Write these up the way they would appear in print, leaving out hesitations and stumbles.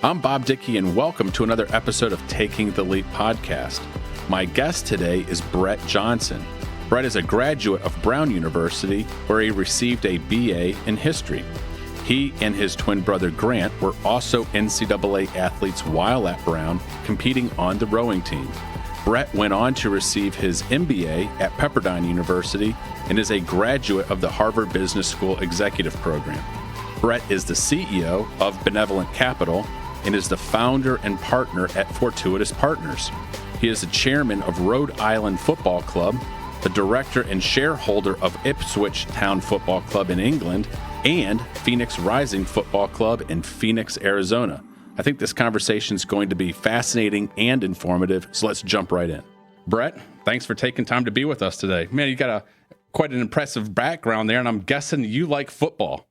I'm Bob Dickey, and welcome to another episode of Taking the Leap podcast. My guest today is Brett Johnson. Brett is a graduate of Brown University, where he received a BA in history. He and his twin brother Grant were also NCAA athletes while at Brown, competing on the rowing team. Brett went on to receive his MBA at Pepperdine University and is a graduate of the Harvard Business School Executive Program. Brett is the CEO of Benevolent Capital and is the founder and partner at Fortuitous Partners. He is the chairman of Rhode Island Football Club, the director and shareholder of Ipswich Town Football Club in England, and Phoenix Rising Football Club in Phoenix, Arizona. I think this conversation is going to be fascinating and informative, so let's jump right in. Brett, thanks for taking time to be with us today. Man, you got quite an impressive background there, and I'm guessing you like football.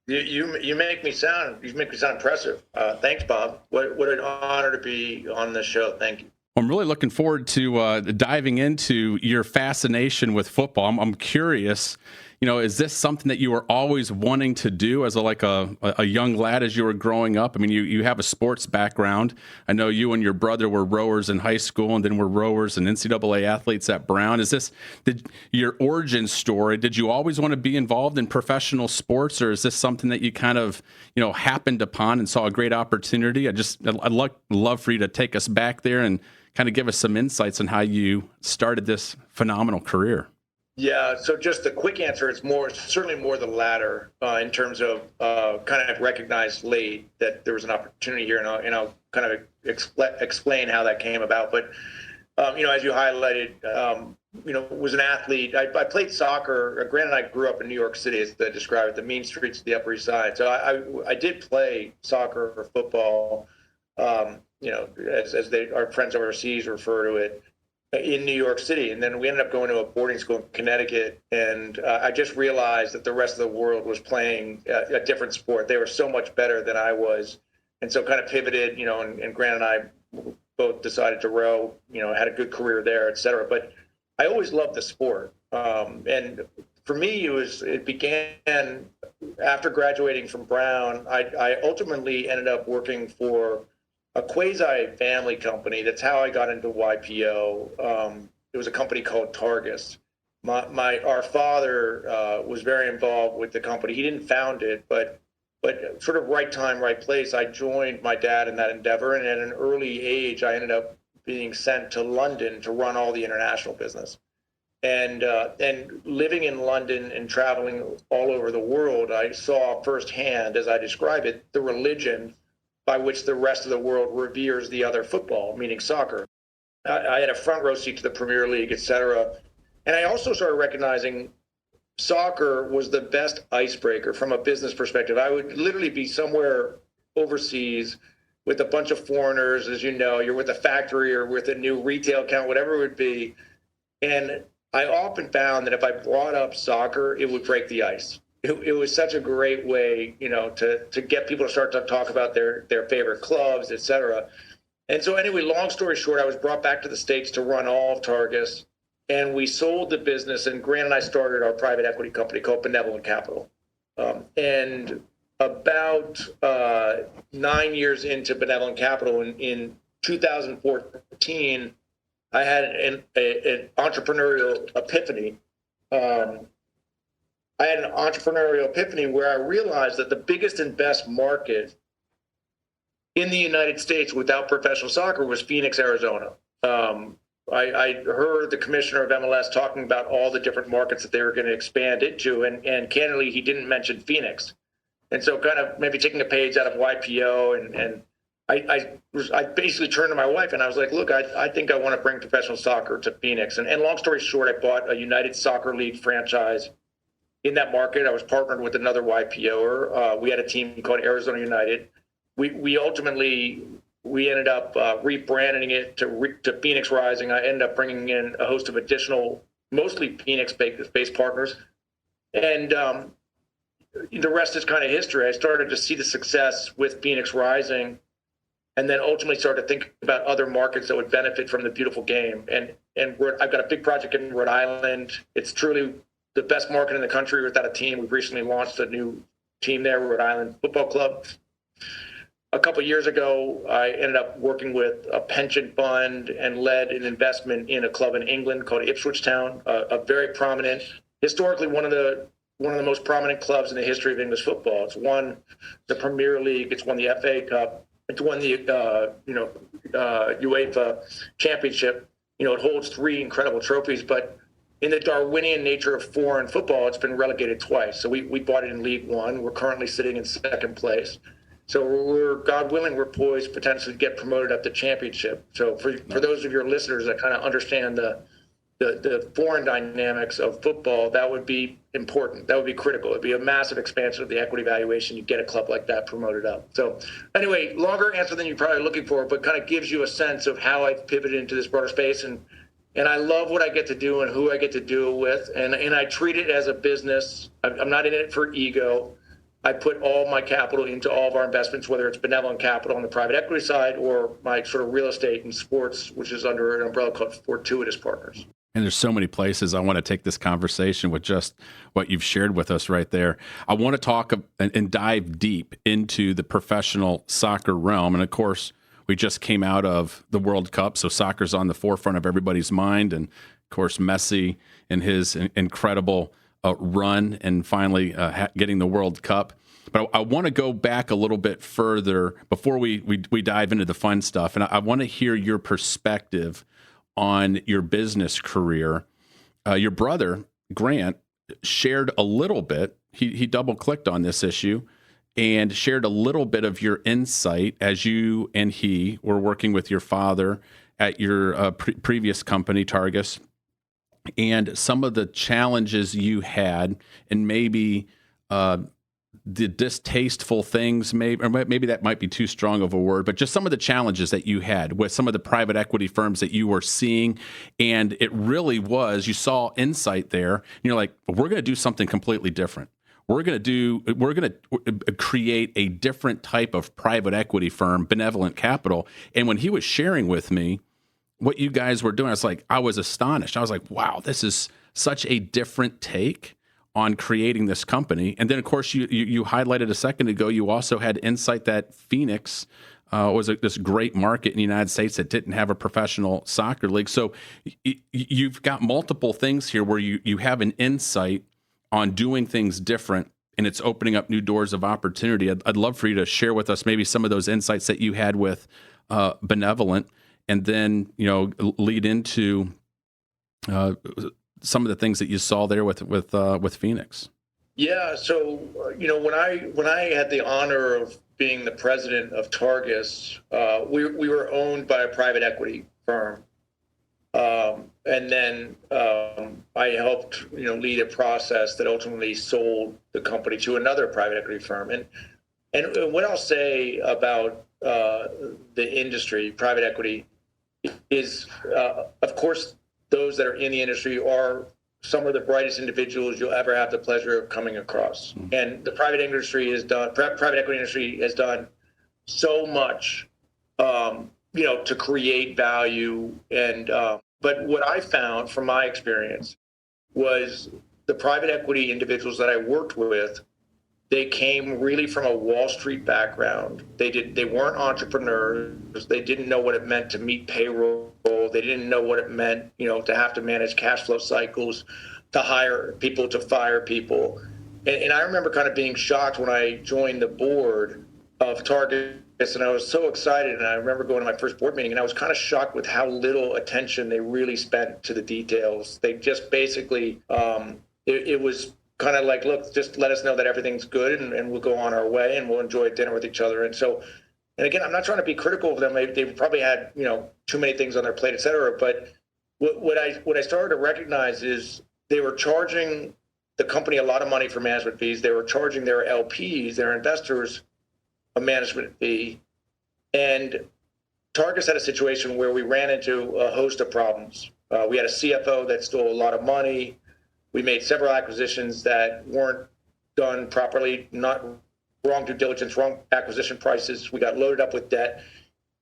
You make me sound impressive. Thanks, Bob. What an honor to be on this show. Thank you. I'm really looking forward to diving into your fascination with football. I'm curious, is this something that you were always wanting to do as a young lad as you were growing up? I mean, you have a sports background. I know you and your brother were rowers in high school and then were rowers and NCAA athletes at Brown. Your origin story, did you always want to be involved in professional sports, or is this something that you kind of, happened upon and saw a great opportunity? I'd love for you to take us back there and kind of give us some insights on how you started this phenomenal career. Yeah, so just the quick answer is certainly more the latter in terms of kind of recognized late that there was an opportunity here, and I'll kind of explain how that came about. But as you highlighted, was an athlete. I played soccer. Grant and I grew up in New York City, as they describe it, the mean streets of the Upper East Side. So I did play soccer or football. As our friends overseas refer to it, in New York City. And then we ended up going to a boarding school in Connecticut. And I just realized that the rest of the world was playing a different sport. They were so much better than I was. And so kind of pivoted, and Grant and I both decided to row, had a good career there, et cetera. But I always loved the sport. And for me, it began after graduating from Brown. I ultimately ended up working for a quasi-family company. That's how I got into YPO. It was a company called Targus. Our father was very involved with the company. He didn't found it, but sort of right time, right place. I joined my dad in that endeavor, and at an early age, I ended up being sent to London to run all the international business. And living in London and traveling all over the world, I saw firsthand, as I describe it, the religion by which the rest of the world reveres the other football, meaning soccer. I had a front row seat to the Premier League, et cetera. And I also started recognizing soccer was the best icebreaker from a business perspective. I would literally be somewhere overseas with a bunch of foreigners, as you know, you're with a factory or with a new retail account, whatever it would be. And I often found that if I brought up soccer, it would break the ice. It was such a great way, to get people to start to talk about their favorite clubs, et cetera. And so anyway, long story short, I was brought back to the States to run all of Targus, and we sold the business, and Grant and I started our private equity company called Benevolent Capital. And about 9 years into Benevolent Capital, in 2014, I had an entrepreneurial epiphany. I had an entrepreneurial epiphany where I realized that the biggest and best market in the United States without professional soccer was Phoenix, Arizona. I heard the commissioner of MLS talking about all the different markets that they were going to expand into, and candidly, he didn't mention Phoenix. And so kind of maybe taking a page out of YPO, and I basically turned to my wife and I was like, look, I think I want to bring professional soccer to Phoenix. And long story short, I bought a United Soccer League franchise in that market. I was partnered with another YPOer. We had a team called Arizona United. We ultimately ended up rebranding it to Phoenix Rising. I ended up bringing in a host of additional, mostly Phoenix-based partners. And the rest is kind of history. I started to see the success with Phoenix Rising, and then ultimately started to think about other markets that would benefit from the beautiful game. And I've got a big project in Rhode Island. It's truly the best market in the country without a team. We've recently launched a new team there, Rhode Island Football Club. a couple of years ago, I ended up working with a pension fund and led an investment in a club in England called Ipswich Town, a very prominent, historically one of the most prominent clubs in the history of English football. It's won the Premier League, it's won the FA Cup, it's won the UEFA Championship. It holds 3 incredible trophies, but in the Darwinian nature of foreign football, it's been relegated twice. So we bought it in League One. We're currently sitting in second place. So God willing, we're poised potentially to get promoted up to championship. So for those of your listeners that kind of understand the foreign dynamics of football, that would be important. That would be critical. It'd be a massive expansion of the equity valuation. You get a club like that promoted up. So anyway, longer answer than you're probably looking for, but kind of gives you a sense of how I've pivoted into this broader space. And I love what I get to do and who I get to do it with. And I treat it as a business. I'm not in it for ego. I put all my capital into all of our investments, whether it's Benevolent Capital on the private equity side or my sort of real estate and sports, which is under an umbrella called Fortuitous Partners. And there's so many places I want to take this conversation with just what you've shared with us right there. I want to talk and dive deep into the professional soccer realm. And of course, we just came out of the World Cup, so soccer's on the forefront of everybody's mind. And of course, Messi and his incredible run and finally getting the World Cup. But I want to go back a little bit further before we dive into the fun stuff. And I want to hear your perspective on your business career. Your brother, Grant, shared a little bit. He double-clicked on this issue and shared a little bit of your insight as you and he were working with your father at your previous company, Targus, and some of the challenges you had, and maybe the distasteful things, maybe that might be too strong of a word, but just some of the challenges that you had with some of the private equity firms that you were seeing. And it really was, you saw insight there. And you're like, we're going to do something completely different. We're going to create a different type of private equity firm, Benevolent Capital. And when he was sharing with me what you guys were doing, I was astonished. I was like, wow, this is such a different take on creating this company. And then, of course, you highlighted a second ago, you also had insight that Phoenix was this great market in the United States that didn't have a professional soccer league. So you've got multiple things here where you have an insight on doing things different, and it's opening up new doors of opportunity. I'd love for you to share with us maybe some of those insights that you had with Benevolent, and then lead into some of the things that you saw there with Phoenix. Yeah. So, when I had the honor of being the president of Targus, we were owned by a private equity firm. And then I helped, lead a process that ultimately sold the company to another private equity firm. And what I'll say about the industry, private equity, is, of course, those that are in the industry are some of the brightest individuals you'll ever have the pleasure of coming across. And the private equity industry has done so much, to create value. And but what I found from my experience was the private equity individuals that I worked with, they came really from a Wall Street background. They weren't entrepreneurs. They didn't know what it meant to meet payroll. They didn't know what it meant, to have to manage cash flow cycles, to hire people, to fire people. And I remember kind of being shocked when I joined the board of Targus, and I was so excited. And I remember going to my first board meeting, and I was kind of shocked with how little attention they really spent to the details. They just basically, it was kind of like, look, just let us know that everything's good, and we'll go on our way, and we'll enjoy dinner with each other. And so, and again, I'm not trying to be critical of them. They've probably had, too many things on their plate, et cetera. But what I started to recognize is they were charging the company a lot of money for management fees. They were charging their LPs, their investors, a management fee. And Targus had a situation where we ran into a host of problems. We had a CFO that stole a lot of money. We made several acquisitions that weren't done properly, not wrong due diligence, wrong acquisition prices. We got loaded up with debt.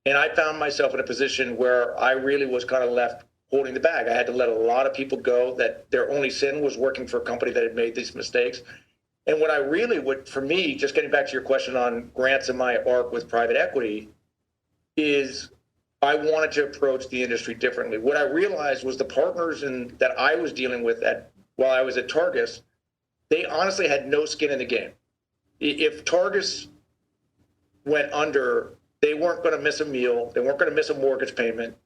And I found myself in a position where I really was kind of left holding the bag. I had to let a lot of people go that their only sin was working for a company that had made these mistakes. And what I really would, for me, just getting back to your question on grants in my arc with private equity, is I wanted to approach the industry differently. What I realized was the partners that I was dealing with while I was at Targus, they honestly had no skin in the game. If Targus went under, they weren't going to miss a meal. They weren't going to miss a mortgage payment.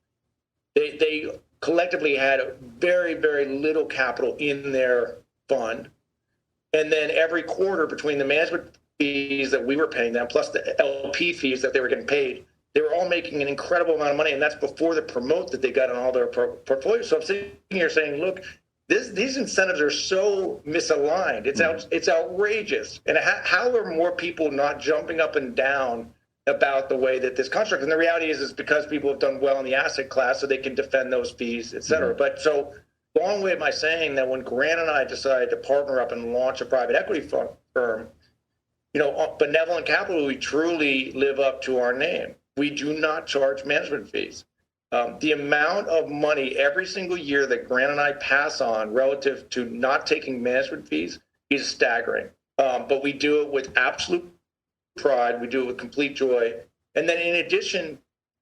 They collectively had very, very little capital in their fund. And then every quarter, between the management fees that we were paying them, plus the LP fees that they were getting paid, they were all making an incredible amount of money. And that's before the promote that they got on all their portfolios. So I'm sitting here saying, look, these incentives are so misaligned. It's outrageous. And how are more people not jumping up and down about the way that this construct? And the reality is because people have done well in the asset class, so they can defend those fees, et cetera. But so long way of my saying that when Grant and I decided to partner up and launch a private equity firm, Benevolent Capital, we truly live up to our name. We do not charge management fees. The amount of money every single year that Grant and I pass on relative to not taking management fees is staggering. But we do it with absolute pride. We do it with complete joy. And then in addition,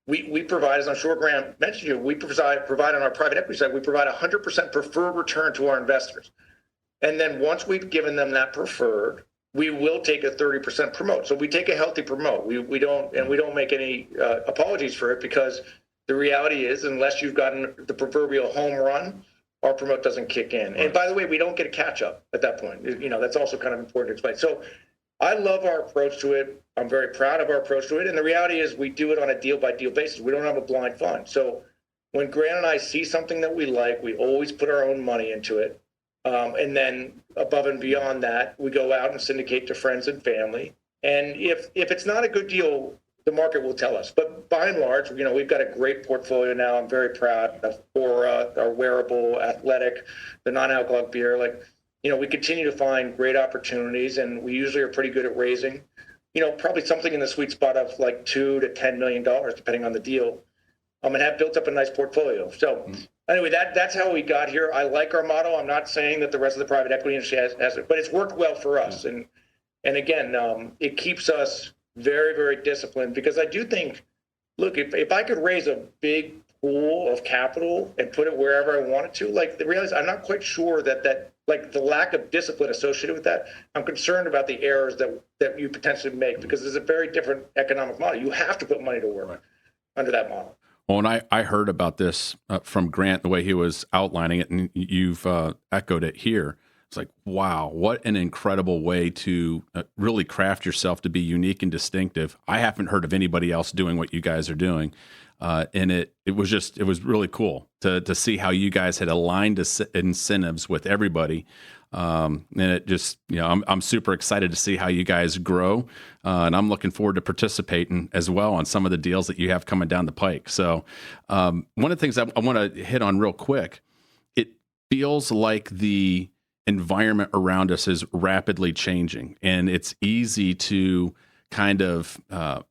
we provide, as I'm sure Grant mentioned to you, we provide on our private equity side, we provide 100% preferred return to our investors. And then once we've given them that preferred, we will take a 30% promote. So we take a healthy promote. We don't make any apologies for it, because the reality is, unless you've gotten the proverbial home run, our promote doesn't kick in. Right. And by the way, we don't get a catch up at that point. That's also kind of important to explain. So I love our approach to it. I'm very proud of our approach to it. And the reality is we do it on a deal by deal basis. We don't have a blind fund. So when Grant and I see something that we like, we always put our own money into it. And then above and beyond that, we go out and syndicate to friends and family. And if it's not a good deal, the market will tell us. But by and large, we've got a great portfolio now. I'm very proud of Aura, our wearable, athletic, the non-alcoholic beer. We continue to find great opportunities, and we usually are pretty good at raising, probably something in the sweet spot of like $2 to $10 million, depending on the deal, and have built up a nice portfolio. So anyway, that's how we got here. I like our model. I'm not saying that the rest of the private equity industry has it, but it's worked well for us. And again, it keeps us very, very disciplined, because I do think, look, if I could raise a big pool of capital and put it wherever I wanted to, the reality is I'm not quite sure that the lack of discipline associated with that, I'm concerned about the errors that you potentially make, because there's a very different economic model. You have to put money to work under that model. Well, and I heard about this from Grant, the way he was outlining it, and you've echoed it here. It's like, wow, what an incredible way to really craft yourself to be unique and distinctive. I haven't heard of anybody else doing what you guys are doing. And it was really cool to see how you guys had aligned incentives with everybody. And it just, I'm super excited to see how you guys grow. And I'm looking forward to participating as well on some of the deals that you have coming down the pike. So one of the things I want to hit on real quick, it feels like the environment around us is rapidly changing, and it's easy to kind of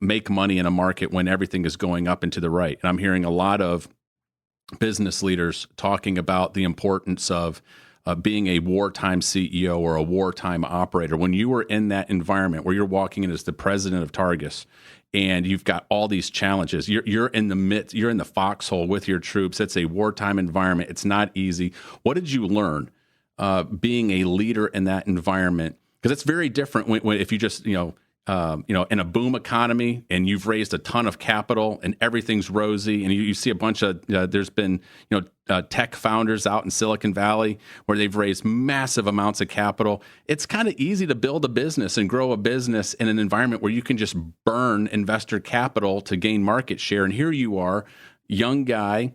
make money in a market when everything is going up and to the right. And I'm hearing a lot of business leaders talking about the importance of being a wartime CEO or a wartime operator. When you are in that environment where you're walking in as the president of Targus, and you've got all these challenges, you're in the midst, you're in the foxhole with your troops. It's a wartime environment. It's not easy. What did you learn being a leader in that environment? Because it's very different when if you just in a boom economy and you've raised a ton of capital and everything's rosy, and you see a bunch of there's been tech founders out in Silicon Valley where they've raised massive amounts of capital. It's kind of easy to build a business and grow a business in an environment where you can just burn investor capital to gain market share. And here you are, young guy,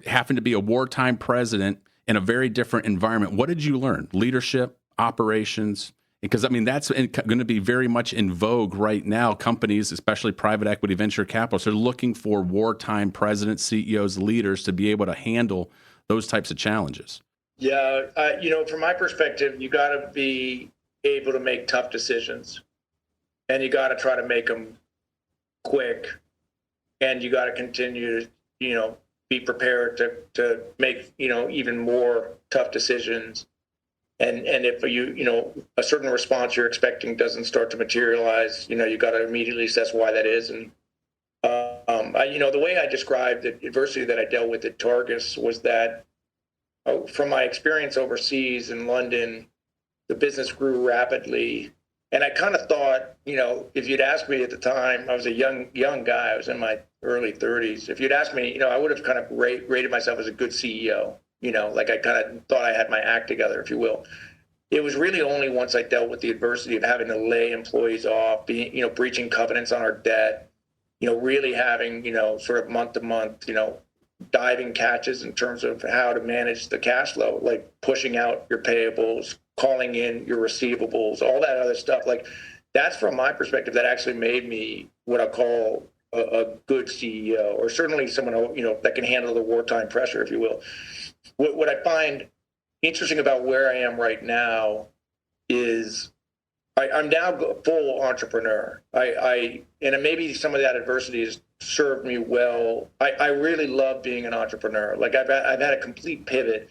having to be a wartime president in a very different environment. What did you learn? Leadership, operations? Because, that's going to be very much in vogue right now. Companies, especially private equity, venture capitalists, are looking for wartime presidents, CEOs, leaders to be able to handle those types of challenges. Yeah, from my perspective, you got to be able to make tough decisions, and you got to try to make them quick, and you got to continue to, be prepared to make, even more tough decisions. And if a certain response you're expecting doesn't start to materialize, you got to immediately assess why that is. And the way I described the adversity that I dealt with at Targus was that from my experience overseas in London, the business grew rapidly. And I kind of thought, if you'd asked me at the time, I was a young guy, I was in my early 30s. If you'd asked me, I would have kind of rated myself as a good CEO. Like I kind of thought I had my act together, if you will. It was really only once I dealt with the adversity of having to lay employees off, breaching covenants on our debt, really having, sort of month to month, diving catches in terms of how to manage the cash flow, like pushing out your payables, calling in your receivables, all that other stuff. Like that's from my perspective that actually made me what I call a good CEO, or certainly someone, that can handle the wartime pressure, if you will. What I find interesting about where I am right now is I'm now a full entrepreneur. And maybe some of that adversity has served me well. I really love being an entrepreneur. Like I've had a complete pivot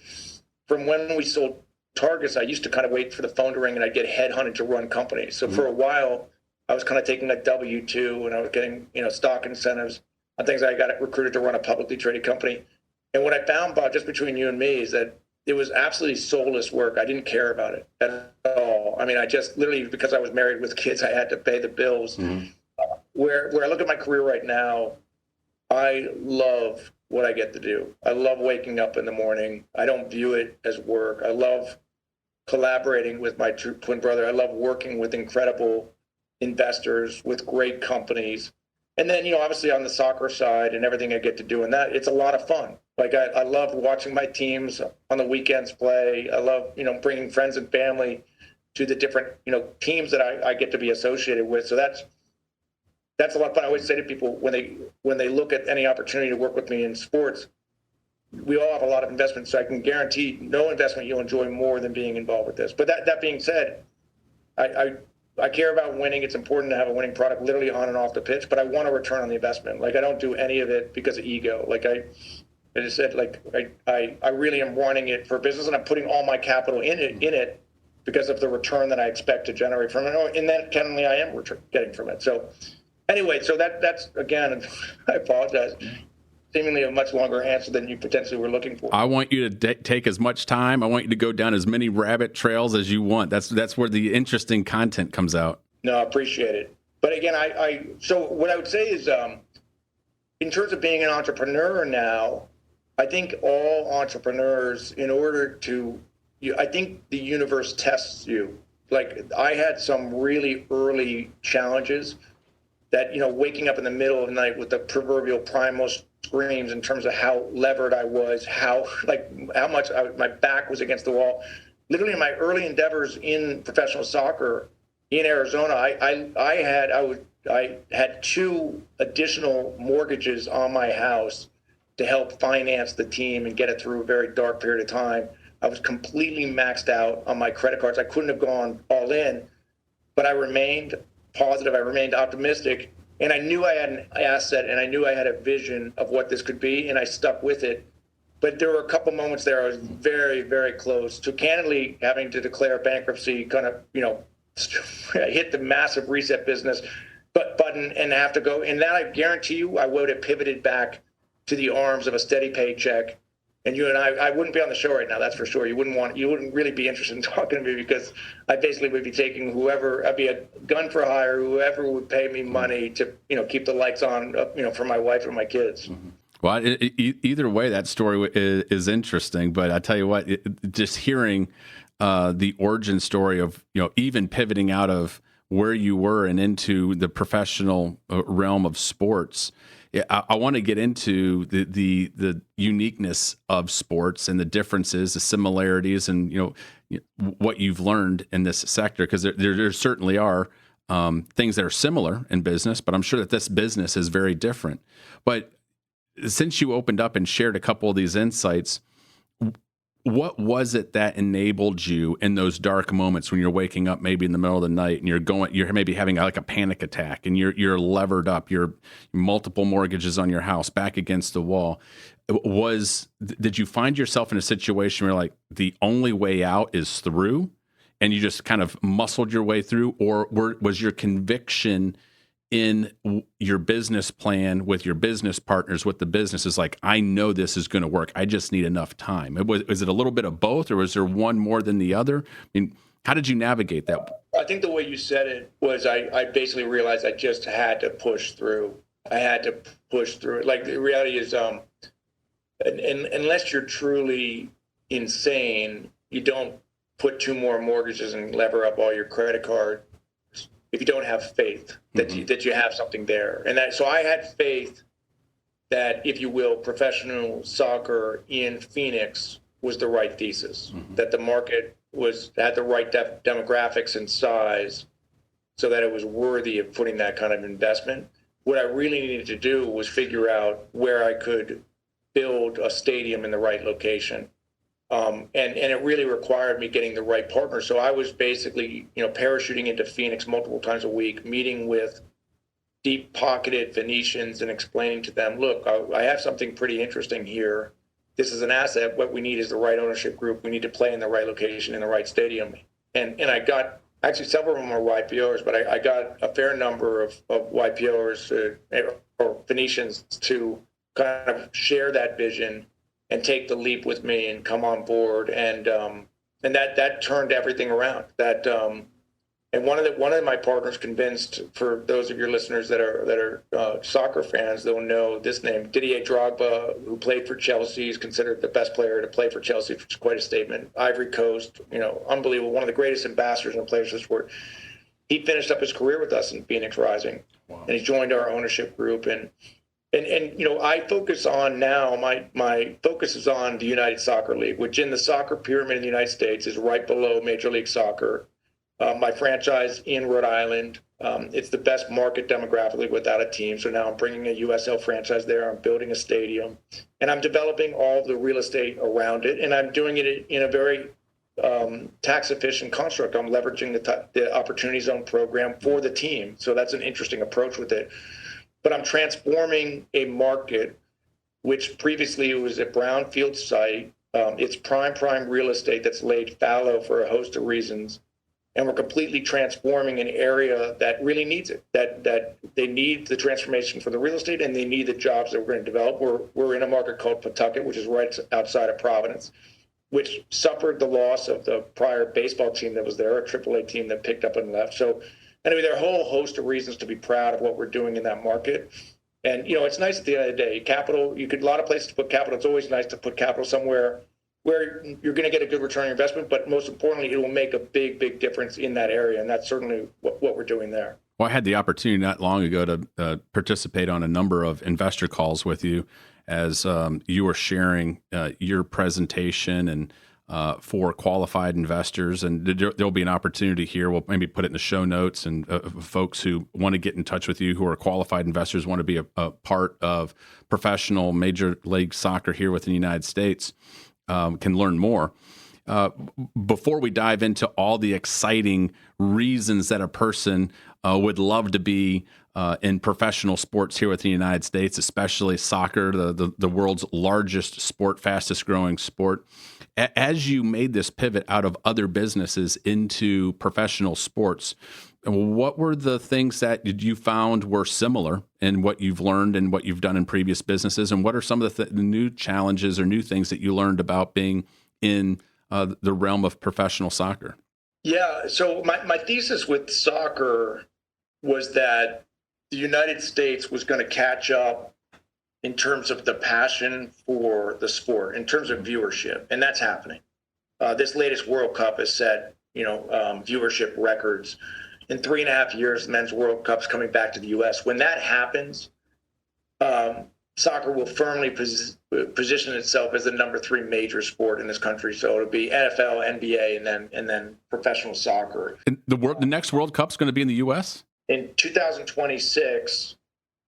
from when we sold Targus. I used to kind of wait for the phone to ring and I'd get headhunted to run companies. So for a while, I was kind of taking a W-2 and I was getting, stock incentives on things. I got recruited to run a publicly traded company. And what I found, Bob, just between you and me, is that it was absolutely soulless work. I didn't care about it at all. I mean, I just literally, because I was married with kids, I had to pay the bills. Mm-hmm. Where I look at my career right now, I love what I get to do. I love waking up in the morning. I don't view it as work. I love collaborating with my twin brother. I love working with incredible investors, with great companies. And then, obviously on the soccer side and everything I get to do in that, it's a lot of fun. Like I love watching my teams on the weekends play. I love, bringing friends and family to the different, teams that I get to be associated with. So that's a lot of fun. I always say to people when they look at any opportunity to work with me in sports, we all have a lot of investments. So I can guarantee no investment you'll enjoy more than being involved with this. But that being said, I care about winning. It's important to have a winning product literally on and off the pitch, but I want a return on the investment. Like I don't do any of it because of ego. Like I just said, like I really am running it for business, and I'm putting all my capital in it because of the return that I expect to generate from it. And that candidly I am getting from it. So anyway, so that's again, I apologize, seemingly a much longer answer than you potentially were looking for. I want you to take as much time. I want you to go down as many rabbit trails as you want. That's where the interesting content comes out. No, I appreciate it. But again, so what I would say is, in terms of being an entrepreneur now, I think all entrepreneurs, in order to, I think the universe tests you. Like I had some really early challenges that, waking up in the middle of the night with the proverbial primal screams in terms of how levered I was, how much my back was against the wall. Literally in my early endeavors in professional soccer in Arizona, I had 2 additional mortgages on my house to help finance the team and get it through a very dark period of time. I was completely maxed out on my credit cards. I couldn't have gone all in, but I remained positive. I remained optimistic. And I knew I had an asset and I knew I had a vision of what this could be, and I stuck with it. But there were a couple moments there I was very, very close to candidly having to declare bankruptcy, kind of, hit the massive reset business button and have to go. And that I guarantee you, I would have pivoted back to the arms of a steady paycheck. And you and I wouldn't be on the show right now, that's for sure. You wouldn't really be interested in talking to me because I basically would be taking I'd be a gun for hire, whoever would pay me money to, keep the lights on, for my wife and my kids. Mm-hmm. Well, either way, that story is interesting. But I tell you what, just hearing the origin story of, even pivoting out of where you were and into the professional realm of sports. I want to get into the uniqueness of sports and the differences, the similarities, and what you've learned in this sector, because there certainly are things that are similar in business, but I'm sure that this business is very different. But since you opened up and shared a couple of these insights, What was it that enabled you in those dark moments when you're waking up maybe in the middle of the night and you're maybe having like a panic attack and you're levered up, you're multiple mortgages on your house, back against the wall? Did you find yourself in a situation where like the only way out is through, and you just kind of muscled your way through, or was your conviction in your business plan with your business partners, with the business, is like, I know this is going to work, I just need enough time? Was it a little bit of both, or was there one more than the other? I mean, how did you navigate that? I think the way you said it was I basically realized I just had to push through. I had to push through it. Like, the reality is, unless you're truly insane, you don't put 2 more mortgages and lever up all your credit card if you don't have faith that you have something there. And so I had faith that, if you will, professional soccer in Phoenix was the right thesis, that the market had the right demographics and size, so that it was worthy of putting that kind of investment. What I really needed to do was figure out where I could build a stadium in the right location. And it really required me getting the right partner. So I was basically, parachuting into Phoenix multiple times a week, meeting with deep-pocketed Venetians and explaining to them, look, I have something pretty interesting here. This is an asset. What we need is the right ownership group. We need to play in the right location, in the right stadium. And I got, actually, several of them are YPOers, but I got a fair number of YPOers or Venetians to kind of share that vision and take the leap with me and come on board, and that turned everything around. And one of my partners convinced, for those of your listeners that are soccer fans, they'll know this name, Didier Drogba, who played for Chelsea, is considered the best player to play for Chelsea, which is quite a statement. Ivory Coast, unbelievable, one of the greatest ambassadors and players of the sport. He finished up his career with us in Phoenix Rising. Wow. And he joined our ownership group, and I focus on now, my focus is on the United Soccer League, which in the soccer pyramid in the United States is right below Major League Soccer. My franchise in Rhode Island, it's the best market demographically without a team. So now I'm bringing a USL franchise there. I'm building a stadium, and I'm developing all the real estate around it. And I'm doing it in a very tax efficient construct. I'm leveraging the Opportunity Zone program for the team. So that's an interesting approach with it. But I'm transforming a market which previously was a brownfield site. It's prime real estate that's laid fallow for a host of reasons. And we're completely transforming an area that really needs it, that they need the transformation for the real estate, and they need the jobs that we're going to develop. We're in a market called Pawtucket, which is right outside of Providence, which suffered the loss of the prior baseball team that was there, a AAA team that picked up and left. So anyway, there are a whole host of reasons to be proud of what we're doing in that market. And, it's nice at the end of the day. Capital, a lot of places to put capital. It's always nice to put capital somewhere where you're going to get a good return on investment, but most importantly, it will make a big difference in that area. And that's certainly what we're doing there. Well, I had the opportunity not long ago to participate on a number of investor calls with you as you were sharing your presentation and for qualified investors. And there'll be an opportunity here. We'll maybe put it in the show notes, and folks who want to get in touch with you, who are qualified investors, want to be a part of professional Major League Soccer here within the United States, can learn more. Before we dive into all the exciting reasons that a person would love to be in professional sports here within the United States, especially soccer, the world's largest sport, fastest growing sport, as you made this pivot out of other businesses into professional sports, what were the things that you found were similar in what you've learned and what you've done in previous businesses? And what are some of the new challenges or new things that you learned about being in the realm of professional soccer? Yeah, so my thesis with soccer was that the United States was going to catch up in terms of the passion for the sport, in terms of viewership, and that's happening. This latest World Cup has set, viewership records. In 3.5 years, the Men's World Cup's coming back to the U.S. When that happens, soccer will firmly position itself as the number 3 major sport in this country. So it'll be NFL, NBA, and then professional soccer. And the next World Cup's going to be in the U.S.? In 2026,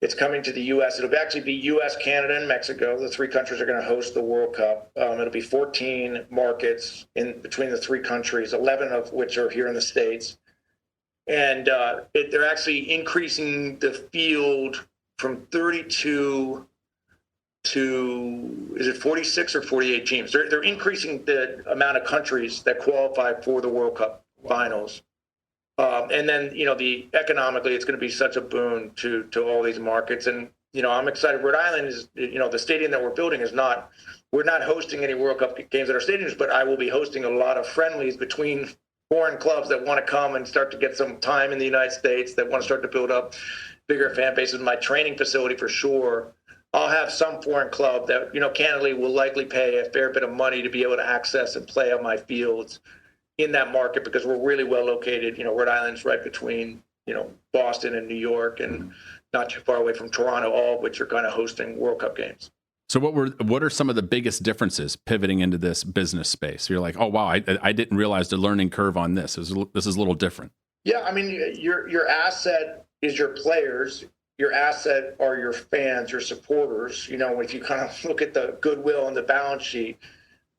It's coming to the U.S. It'll actually be U.S., Canada, and Mexico. The three countries are going to host the World Cup. It'll be 14 markets in between the three countries, 11 of which are here in the States. And they're actually increasing the field from 32 to, is it 46 or 48 teams? They're increasing the amount of countries that qualify for the World Cup finals. And then, economically, it's going to be such a boon to all these markets. And, I'm excited. Rhode Island is, the stadium that we're building we're not hosting any World Cup games at our stadiums, but I will be hosting a lot of friendlies between foreign clubs that want to come and start to get some time in the United States, that want to start to build up bigger fan bases. My training facility, for sure, I'll have some foreign club that, candidly will likely pay a fair bit of money to be able to access and play on my fields in that market, because we're really well located. Rhode Island's right between, Boston and New York, and not too far away from Toronto, all of which are kind of hosting World Cup games. So what are some of the biggest differences pivoting into this business space? You're like, oh, wow, I didn't realize the learning curve on this. This is a little different. Yeah, I mean, your asset is your players. Your asset are your fans, your supporters. If you kind of look at the goodwill and the balance sheet,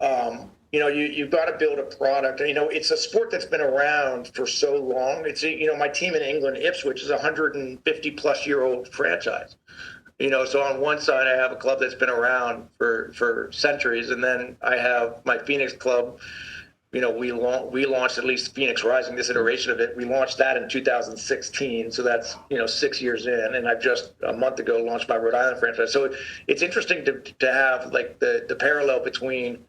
you've got to build a product. It's a sport that's been around for so long. It's, my team in England, Ipswich, is a 150-plus-year-old franchise. So on one side, I have a club that's been around for centuries, and then I have my Phoenix club. We launched, at least Phoenix Rising, this iteration of it. We launched that in 2016, so that's 6 years in, and I've just a month ago launched my Rhode Island franchise. So it's interesting to have like the parallel between,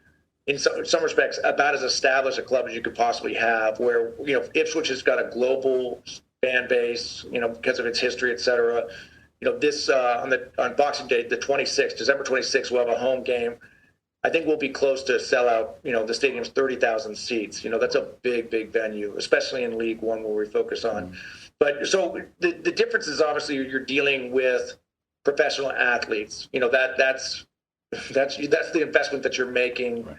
in some respects, about as established a club as you could possibly have, where Ipswich has got a global fan base, because of its history, et cetera. This on Boxing Day, December 26th, we'll have a home game. I think we'll be close to sell out. The stadium's 30,000 seats. That's a big venue, especially in League One, where we focus on. Mm-hmm. But so the difference is, obviously, you're dealing with professional athletes. That's the investment that you're making. Right.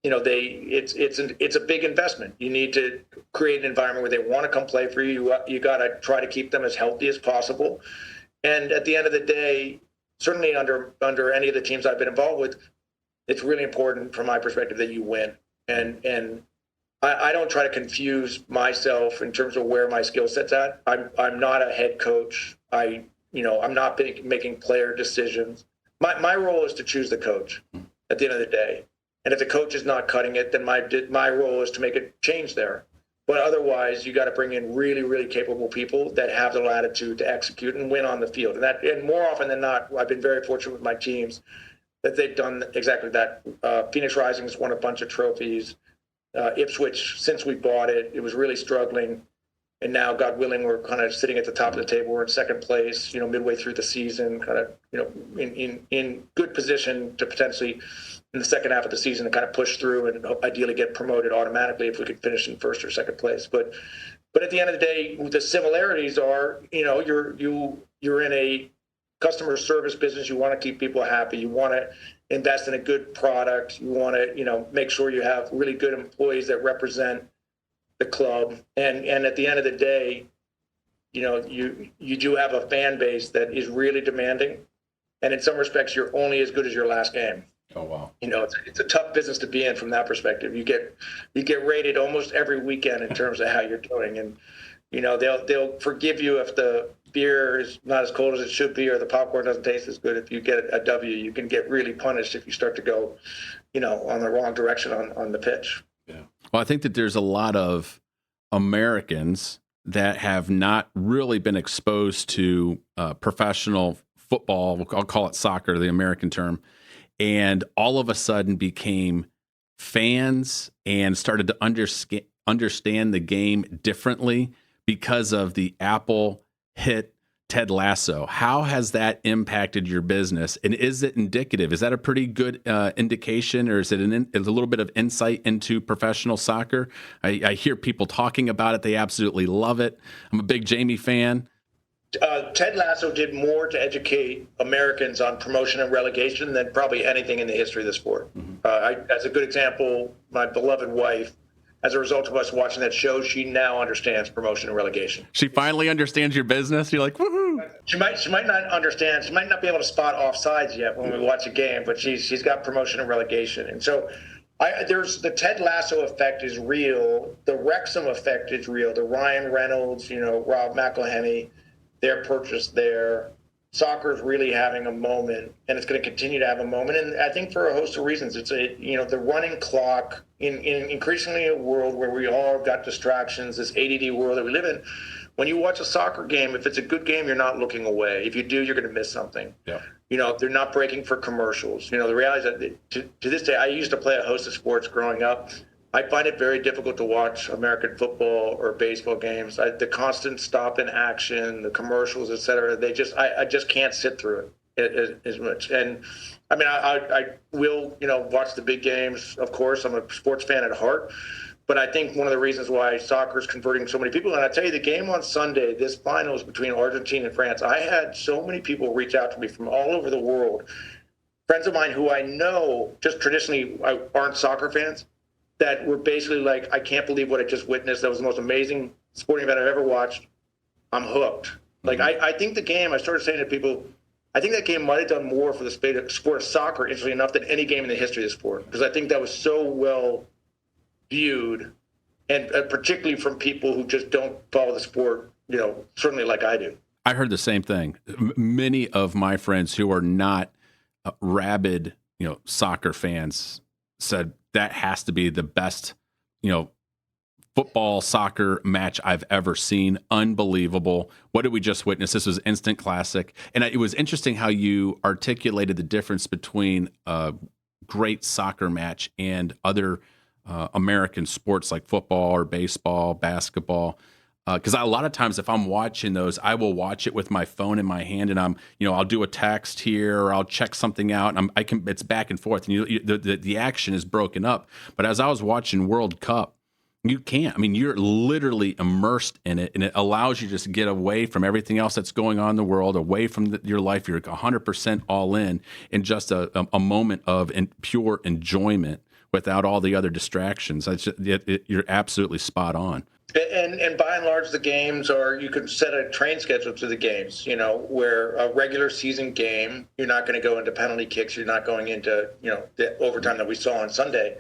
It's a big investment. You need to create an environment where they want to come play for you. You got to try to keep them as healthy as possible. And at the end of the day, certainly under any of the teams I've been involved with, it's really important from my perspective that you win. And I don't try to confuse myself in terms of where my skill set's at. I'm not a head coach. I'm not making player decisions. My role is to choose the coach at the end of the day. And if the coach is not cutting it, then my role is to make a change there. But otherwise, you got to bring in really, really capable people that have the latitude to execute and win on the field. And more often than not, I've been very fortunate with my teams that they've done exactly that. Phoenix Rising has won a bunch of trophies. Ipswich, since we bought it, it was really struggling. And now, God willing, we're kind of sitting at the top of the table. We're in second place, midway through the season, kind of, in good position to potentially, in the second half of the season, to kind of push through and ideally get promoted automatically if we could finish in first or second place. But at the end of the day, the similarities are, you're in a customer service business. You want to keep people happy. You want to invest in a good product. You want to, make sure you have really good employees that represent the club. And at the end of the day, you do have a fan base that is really demanding. And in some respects, you're only as good as your last game. Oh, wow. It's a tough business to be in from that perspective. You get rated almost every weekend in terms of how you're doing. And, they'll forgive you if the beer is not as cold as it should be, or the popcorn doesn't taste as good. If you get a W, you can get really punished if you start to go, on the wrong direction on the pitch. Yeah. Well, I think that there's a lot of Americans that have not really been exposed to professional football. I'll call it soccer, the American term, and all of a sudden became fans and started to understand the game differently because of the Apple hit Ted Lasso. How has that impacted your business? And is it indicative? Is that a pretty good indication, or is it a little bit of insight into professional soccer? I hear people talking about it. They absolutely love it. I'm a big Jamie fan. Ted Lasso did more to educate Americans on promotion and relegation than probably anything in the history of the sport. Mm-hmm. As a good example, my beloved wife as a result of us watching that show, she now understands promotion and relegation. She finally understands your business. You're like, woohoo! She might not understand. She might not be able to spot offsides yet when we watch a game, but she's got promotion and relegation. And so there's the Ted Lasso effect is real. The Wrexham effect is real. The Ryan Reynolds, Rob McElhenney, their purchase there. Soccer is really having a moment, and it's going to continue to have a moment. And I think for a host of reasons, it's the running clock in increasingly a world where we all got distractions, this ADD world that we live in. When you watch a soccer game, if it's a good game, you're not looking away. If you do, you're going to miss something. Yeah. They're not breaking for commercials. The reality is that to this day, I used to play a host of sports growing up. I find it very difficult to watch American football or baseball games. The constant stop in action, the commercials, et cetera, I just can't sit through it as much. And I mean, I will, watch the big games. Of course, I'm a sports fan at heart. But I think one of the reasons why soccer is converting so many people, and I tell you, the game on Sunday, this finals between Argentina and France, I had so many people reach out to me from all over the world, friends of mine who I know just traditionally aren't soccer fans, that were basically like, I can't believe what I just witnessed. That was the most amazing sporting event I've ever watched. I'm hooked. Like, I think the game, I started saying to people, I think that game might have done more for the sport of soccer, interestingly enough, than any game in the history of the sport. Because I think that was so well viewed, and particularly from people who just don't follow the sport, certainly like I do. I heard the same thing. Many of my friends who are not rabid, soccer fans said that has to be the best, football soccer match I've ever seen. Unbelievable. What did we just witness? This was instant classic. And it was interesting how you articulated the difference between a great soccer match and other American sports like football or baseball, basketball. Because a lot of times if I'm watching those, I will watch it with my phone in my hand, and I'll do a text here, or I'll check something out, and it's back and forth, and the action is broken up. But as I was watching World Cup, you can't. I mean, you're literally immersed in it, and it allows you to just get away from everything else that's going on in the world, away from your life. You're 100% all in just a moment of pure enjoyment without all the other distractions. You're absolutely spot on. And by and large, the games you can set a train schedule to the games, where a regular season game, you're not going to go into penalty kicks. You're not going into, the overtime that we saw on Sunday.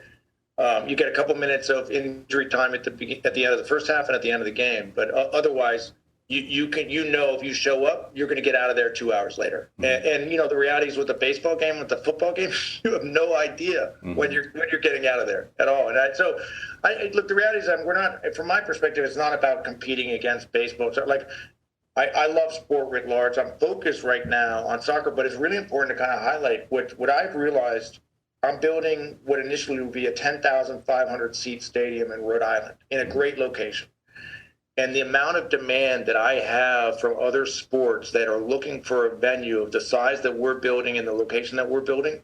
You get a couple minutes of injury time at the end of the first half and at the end of the game. But otherwise, if you show up, you're going to get out of there 2 hours later. And the reality is with the baseball game, with the football game, you have no idea when you're getting out of there at all. And look, the reality is we're not, from my perspective, it's not about competing against baseball. So, I love sport writ large. I'm focused right now on soccer, but it's really important to kind of highlight what I've realized. I'm building what initially would be a 10,500 seat stadium in Rhode Island in a great location. And the amount of demand that I have from other sports that are looking for a venue of the size that we're building and the location that we're building,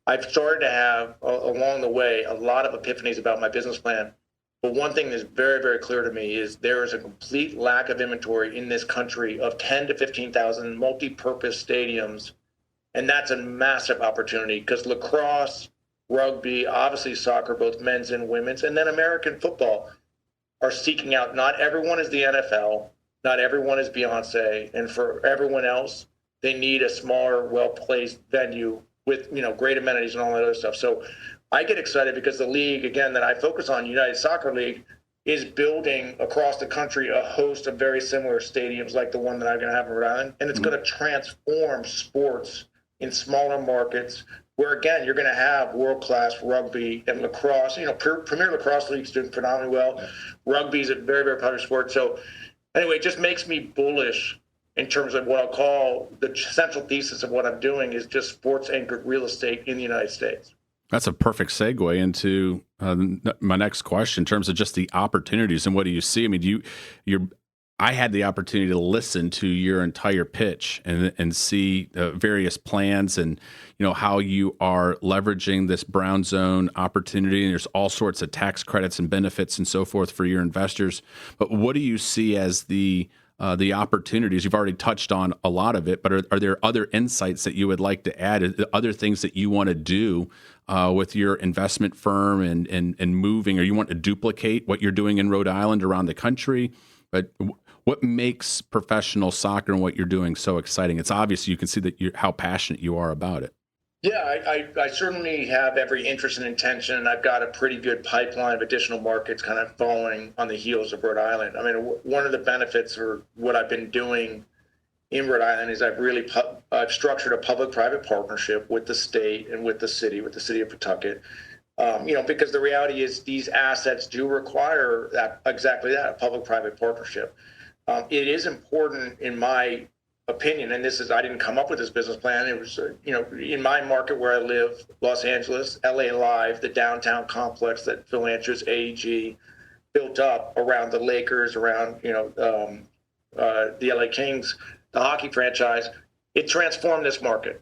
I've started to have, along the way, a lot of epiphanies about my business plan. But one thing that's very, very clear to me is there is a complete lack of inventory in this country of 10 to 15,000 multi-purpose stadiums. And that's a massive opportunity because lacrosse, rugby, obviously soccer, both men's and women's, and then American football are seeking out. Not everyone is the NFL. Not everyone is Beyonce. And for everyone else, they need a smaller, well-placed venue with, great amenities and all that other stuff. So I get excited because the league, again, that I focus on, United Soccer League, is building across the country a host of very similar stadiums like the one that I'm going to have in Rhode Island. And it's going to transform sports in smaller markets where, again, you're going to have world-class rugby and lacrosse. Premier Lacrosse League's doing phenomenally well. Rugby is a very, very popular sport. So anyway, it just makes me bullish in terms of what I'll call the central thesis of what I'm doing is just sports-anchored real estate in the United States. That's a perfect segue into my next question in terms of just the opportunities and what do you see? I mean, I had the opportunity to listen to your entire pitch and see various plans and how you are leveraging this brown zone opportunity. And there's all sorts of tax credits and benefits and so forth for your investors. But what do you see as the opportunities? You've already touched on a lot of it, but are there other insights that you would like to add? Other things that you want to do with your investment firm and moving, or you want to duplicate what you're doing in Rhode Island around the country. But what makes professional soccer and what you're doing so exciting? It's obvious you can see that how passionate you are about it. Yeah, I certainly have every interest and intention, and I've got a pretty good pipeline of additional markets kind of following on the heels of Rhode Island. I mean, one of the benefits for what I've been doing in Rhode Island is I've structured a public-private partnership with the state and with the city of Pawtucket. Because the reality is these assets do require exactly that, a public-private partnership. It is important, in my opinion, and I didn't come up with this business plan. It was, in my market where I live, Los Angeles, LA Live, the downtown complex that Phil Anschutz, AEG, built up around the Lakers, around, the LA Kings, the hockey franchise, it transformed this market.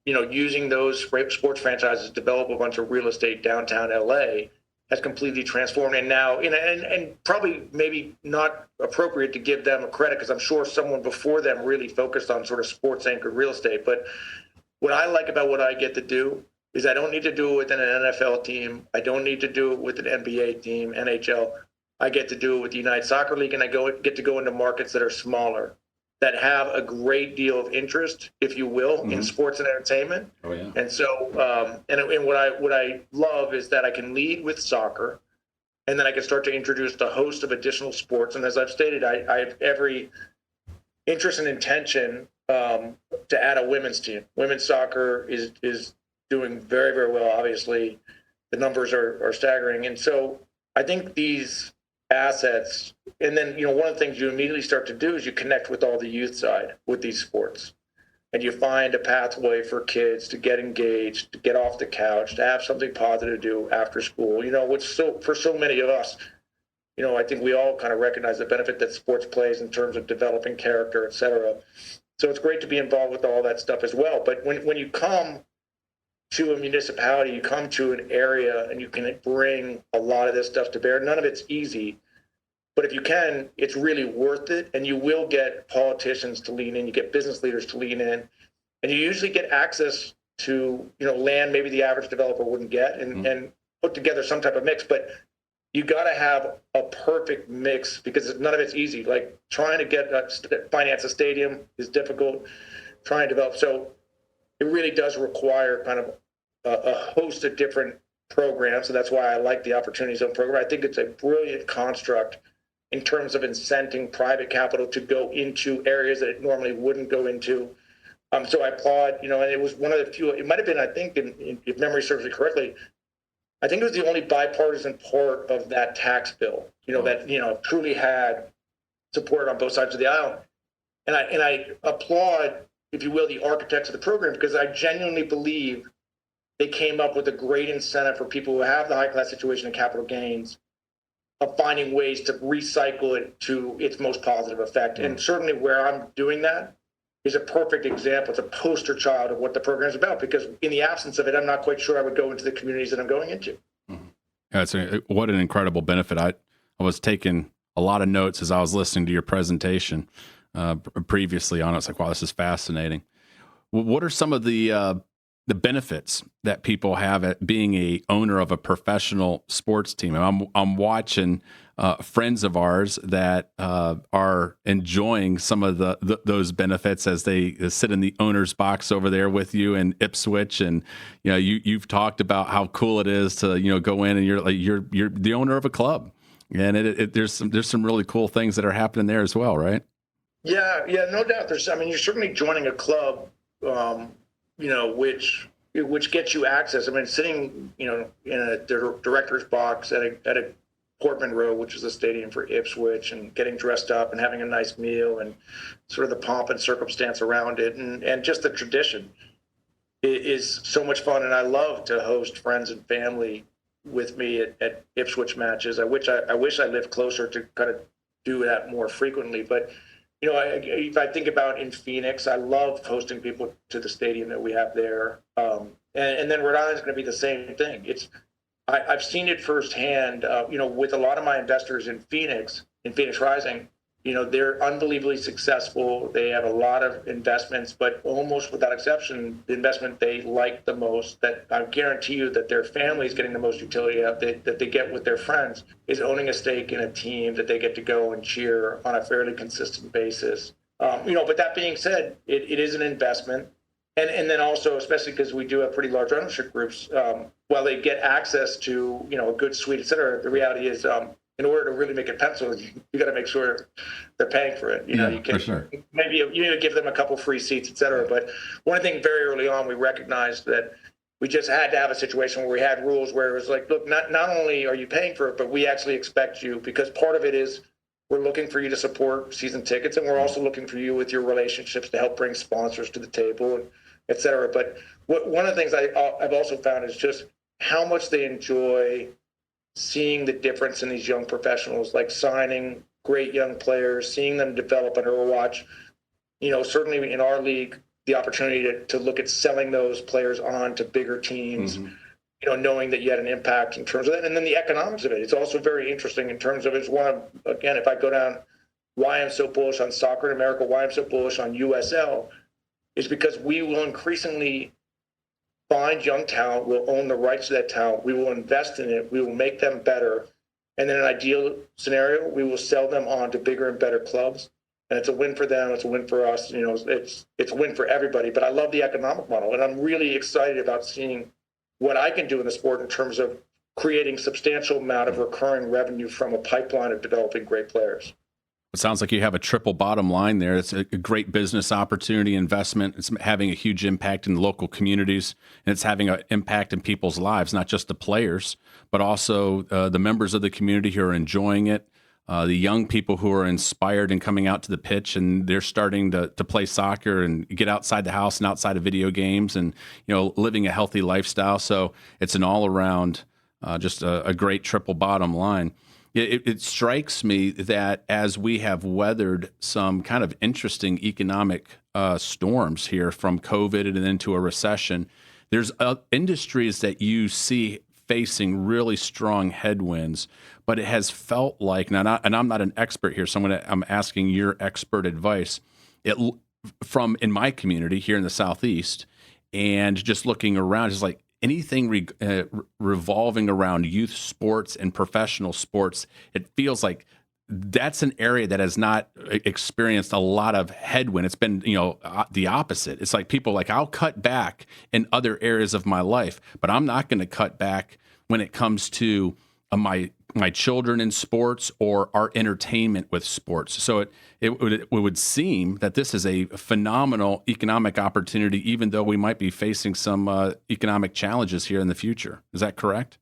Using those sports franchises to develop a bunch of real estate downtown LA has completely transformed. And now, and probably maybe not appropriate to give them a credit, because I'm sure someone before them really focused on sort of sports anchored real estate. But what I like about what I get to do is I don't need to do it with an NFL team. I don't need to do it with an NBA team, NHL. I get to do it with the United Soccer League, and I get to go into markets that are smaller, that have a great deal of interest, if you will, in sports and entertainment. Oh, yeah. And so, and what I love is that I can lead with soccer, and then I can start to introduce a host of additional sports. And as I've stated, I have every interest and intention to add a women's team. Women's soccer is doing very, very well. Obviously, the numbers are staggering. And so I think these assets, and then one of the things you immediately start to do is you connect with all the youth side with these sports, and you find a pathway for kids to get engaged, to get off the couch, to have something positive to do after school. Which for so many of us, I think we all kind of recognize the benefit that sports plays in terms of developing character, et cetera. So it's great to be involved with all that stuff as well. But when you come to a municipality, you come to an area, and you can bring a lot of this stuff to bear. None of it's easy, but if you can, it's really worth it. And you will get politicians to lean in, you get business leaders to lean in, and you usually get access to, land maybe the average developer wouldn't get, and put together some type of mix. But you got to have a perfect mix, because none of it's easy. Like trying to finance a stadium is difficult, trying to develop. So it really does require kind of a host of different programs. So that's why I like the Opportunity Zone program. I think it's a brilliant construct in terms of incenting private capital to go into areas that it normally wouldn't go into. So I applaud, and it was one of the few, it might have been, I think, if memory serves me correctly, I think it was the only bipartisan part of that tax bill, that, truly had support on both sides of the aisle. And I applaud, if you will, the architects of the program, because I genuinely believe they came up with a great incentive for people who have the high-class situation and capital gains of finding ways to recycle it to its most positive effect. And certainly where I'm doing that is a perfect example. It's a poster child of what the program is about, because in the absence of it, I'm not quite sure I would go into the communities that I'm going into. Yeah, what an incredible benefit. I was taking a lot of notes as I was listening to your presentation previously on it. It's like, wow, this is fascinating. What are some of the benefits that people have at being a owner of a professional sports team? I'm watching friends of ours that are enjoying some of those benefits as they sit in the owner's box over there with you in Ipswich, and you've talked about how cool it is to go in and you're the owner of a club, and there's some really cool things that are happening there as well, right? Yeah, no doubt. You're certainly joining a club. Which gets you access. Sitting, in a director's box at a Portman Row, which is the stadium for Ipswich, and getting dressed up and having a nice meal and sort of the pomp and circumstance around it, and just the tradition is so much fun. And I love to host friends and family with me at Ipswich matches. I wish I lived closer to kind of do that more frequently, but if I think about in Phoenix, I love hosting people to the stadium that we have there. And then Rhode Island's going to be the same thing. I've seen it firsthand, with a lot of my investors in Phoenix Rising. they're unbelievably successful. They have a lot of investments, but almost without exception, the investment they like the most, that I guarantee you that their family is getting the most utility out that they get with their friends, is owning a stake in a team that they get to go and cheer on a fairly consistent basis. But that being said, it is an investment. And then also, especially because we do have pretty large ownership groups, while they get access to, a good suite, et cetera, the reality is, in order to really make it pencil, you got to make sure they're paying for it. You can, for sure. Maybe you give them a couple free seats, et cetera. But one thing very early on, we recognized that we just had to have a situation where we had rules where it was like, look, not only are you paying for it, but we actually expect you, because part of it is we're looking for you to support season tickets, and we're also looking for you with your relationships to help bring sponsors to the table, and et cetera. But one of the things I've also found is just how much they enjoy seeing the difference in these young professionals, like signing great young players, seeing them develop under a watch. Certainly in our league, the opportunity to look at selling those players on to bigger teams, knowing that you had an impact in terms of that. And then the economics of it. It's also very interesting in terms of, again, if I go down why I'm so bullish on soccer in America, why I'm so bullish on USL, is because we will increasingly find young talent, we'll own the rights to that talent, we will invest in it, we will make them better, and in an ideal scenario, we will sell them on to bigger and better clubs. And it's a win for them, it's a win for us, it's a win for everybody. But I love the economic model, and I'm really excited about seeing what I can do in the sport in terms of creating substantial amount of recurring revenue from a pipeline of developing great players. It sounds like you have a triple bottom line there. It's a great business opportunity, investment. It's having a huge impact in local communities, and it's having an impact in people's lives, not just the players, but also the members of the community who are enjoying it, the young people who are inspired and coming out to the pitch, and they're starting to play soccer and get outside the house and outside of video games, and living a healthy lifestyle. So it's an all-around, just a great triple bottom line. It strikes me that as we have weathered some kind of interesting economic storms here, from COVID and into a recession, there's industries that you see facing really strong headwinds, but it has felt like, and I'm not an expert here, so I'm asking your expert advice. From in my community here in the Southeast, and just looking around, it's like anything revolving around youth sports and professional sports, it feels like that's an area that has not experienced a lot of headwind. It's been, the opposite. It's like people like, I'll cut back in other areas of my life, but I'm not going to cut back when it comes to my children in sports or our entertainment with sports. So it would seem that this is a phenomenal economic opportunity, even though we might be facing some economic challenges here in the future. Is that correct?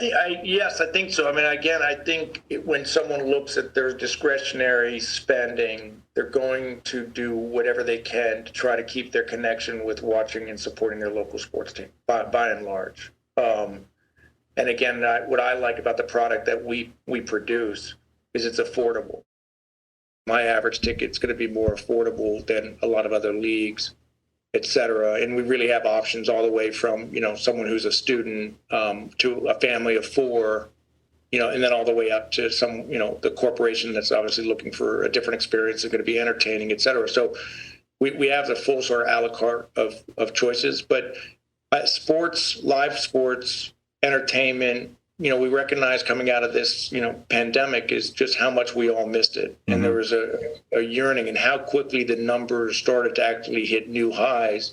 Yes, I think so. I mean, again, I think when someone looks at their discretionary spending, they're going to do whatever they can to try to keep their connection with watching and supporting their local sports team, by and large. And again, what I like about the product that we produce is it's affordable. My average ticket's going to be more affordable than a lot of other leagues, et cetera. And we really have options all the way from, someone who's a student to a family of four, and then all the way up to some, the corporation that's obviously looking for a different experience, is going to be entertaining, et cetera. So we have the full sort of a la carte of choices. But sports, live sports, entertainment, we recognize coming out of this, pandemic, is just how much we all missed it. Mm-hmm. And there was a yearning, and how quickly the numbers started to actually hit new highs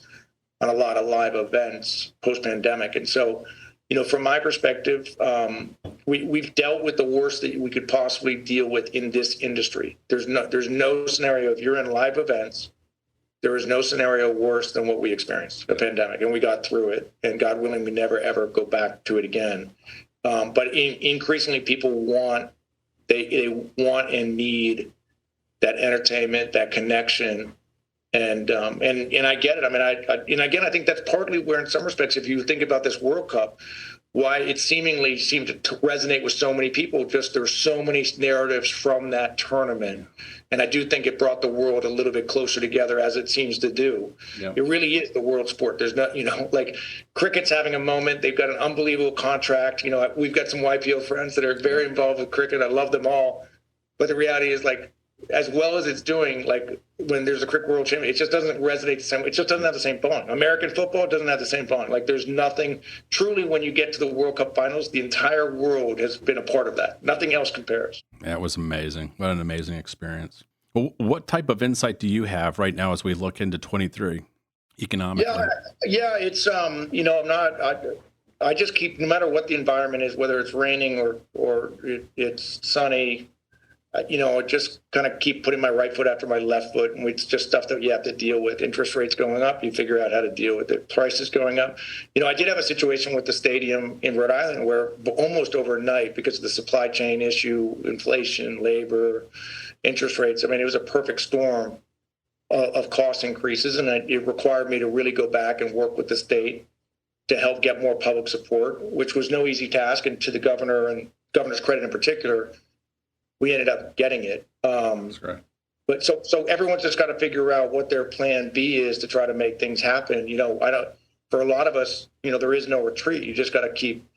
on a lot of live events post-pandemic. And so, from my perspective, we've dealt with the worst that we could possibly deal with in this industry. There's no scenario, if you're in live events, there is no scenario worse than what we experienced, a pandemic, and we got through it. And God willing, we never ever go back to it again. But increasingly, people want and need that entertainment, that connection, and I get it. I mean, and again, I think that's partly where, in some respects, if you think about this World Cup, why it seemingly seemed to resonate with so many people. Just there's so many narratives from that tournament. And I do think it brought the world a little bit closer together, as it seems to do. Yeah. It really is the world sport. There's not, like cricket's having a moment. They've got an unbelievable contract. We've got some YPO friends that are very involved with cricket. I love them all. But the reality is, like, as well as it's doing, like when there's a cricket world championship, it just doesn't resonate the same. It just doesn't have the same fun. American football doesn't have the same fun. Like there's nothing truly when you get to the World Cup finals, the entire world has been a part of that. Nothing else compares. Yeah, it was amazing. What an amazing experience. Well, what type of insight do you have right now as we look into 23 economically? Yeah, it's I just keep, no matter what the environment is, whether it's raining or it's sunny, just kind of keep putting my right foot after my left foot. And it's just stuff that you have to deal with. Interest rates going up, you figure out how to deal with it. Prices going up. I did have a situation with the stadium in Rhode Island where almost overnight, because of the supply chain issue, inflation, labor, interest rates, it was a perfect storm of cost increases. And it required me to really go back and work with the state to help get more public support, which was no easy task. And to the governor and governor's credit in particular, we ended up getting it. That's great. But so everyone's just got to figure out what their plan B is to try to make things happen. For a lot of us, there is no retreat. You just got to keep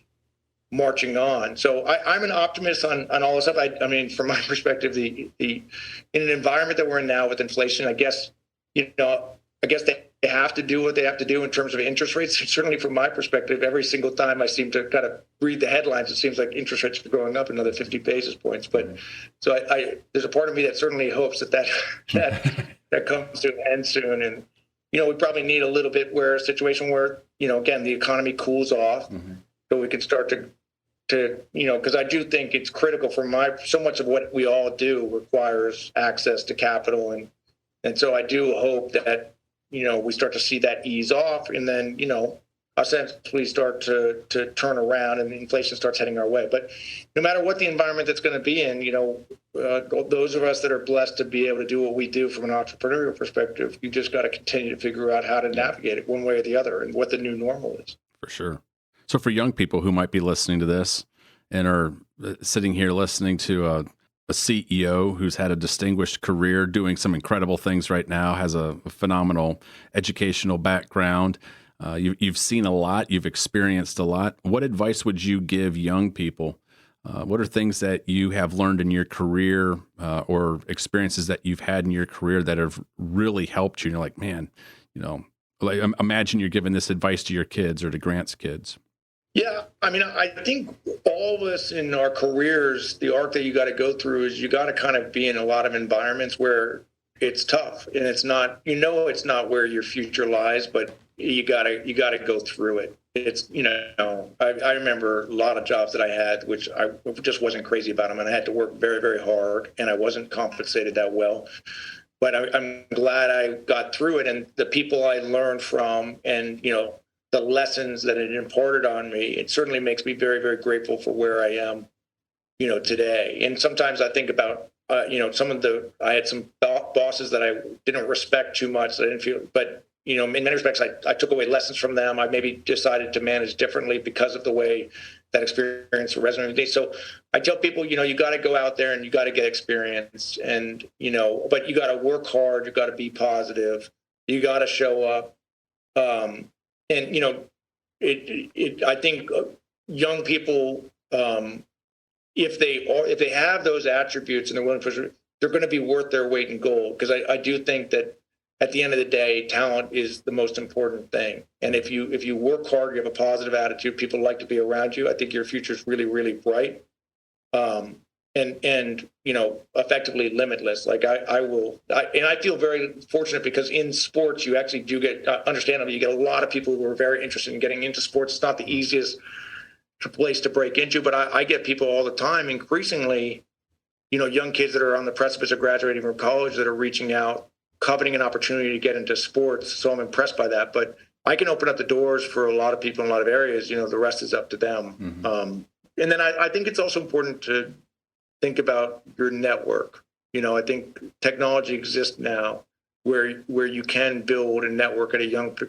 marching on. So I'm an optimist on all this stuff. From my perspective, in an environment that we're in now with inflation, I guess they have to do what they have to do in terms of interest rates. Certainly from my perspective, every single time I seem to kind of read the headlines, it seems like interest rates are going up another 50 basis points. But so there's a part of me that certainly hopes that comes to an end soon. And, we probably need a little bit a situation where, again, the economy cools off, so we can start to because I do think it's critical for so much of what we all do requires access to capital. And so I do hope that, we start to see that ease off, and then, essentially start to turn around and inflation starts heading our way. But no matter what the environment that's going to be in, those of us that are blessed to be able to do what we do from an entrepreneurial perspective, you just got to continue to figure out how to navigate it one way or the other and what the new normal is. For sure. So for young people who might be listening to this and are sitting here listening to a CEO who's had a distinguished career doing some incredible things right now, has a phenomenal educational background. You've seen a lot, you've experienced a lot. What advice would you give young people? What are things that you have learned in your career or experiences that you've had in your career that have really helped you? And you're like, man, imagine you're giving this advice to your kids or to Grant's kids. Yeah, I think all of us in our careers, the arc that you got to go through is you got to kind of be in a lot of environments where it's tough, and it's not, it's not where your future lies, but you got to go through it. It's, I remember a lot of jobs that I had, which I just wasn't crazy about them, and I had to work very, very hard, and I wasn't compensated that well. But I'm glad I got through it, and the people I learned from, and the lessons that it imparted on me, it certainly makes me very, very grateful for where I am, today. And sometimes I think about, I had some bosses that I didn't respect too much. That I didn't feel, but, in many respects, I took away lessons from them. I maybe decided to manage differently because of the way that experience resonated with me. So I tell people, you got to go out there and you got to get experience, and, but you got to work hard. You got to be positive. You got to show up. And, I think young people, if they have those attributes and they're willing to, they're going to be worth their weight in gold. Because I do think that at the end of the day, talent is the most important thing. And if you work hard, you have a positive attitude, people like to be around you, I think your future is really, really bright. And effectively limitless. Like I feel very fortunate because in sports, you actually do get, understandably, you get a lot of people who are very interested in getting into sports. It's not the easiest place to break into, but I get people all the time, increasingly, young kids that are on the precipice of graduating from college that are reaching out, coveting an opportunity to get into sports. So I'm impressed by that, but I can open up the doors for a lot of people in a lot of areas, the rest is up to them. Mm-hmm. And then I think it's also important to think about your network. I think technology exists now where you can build a network at a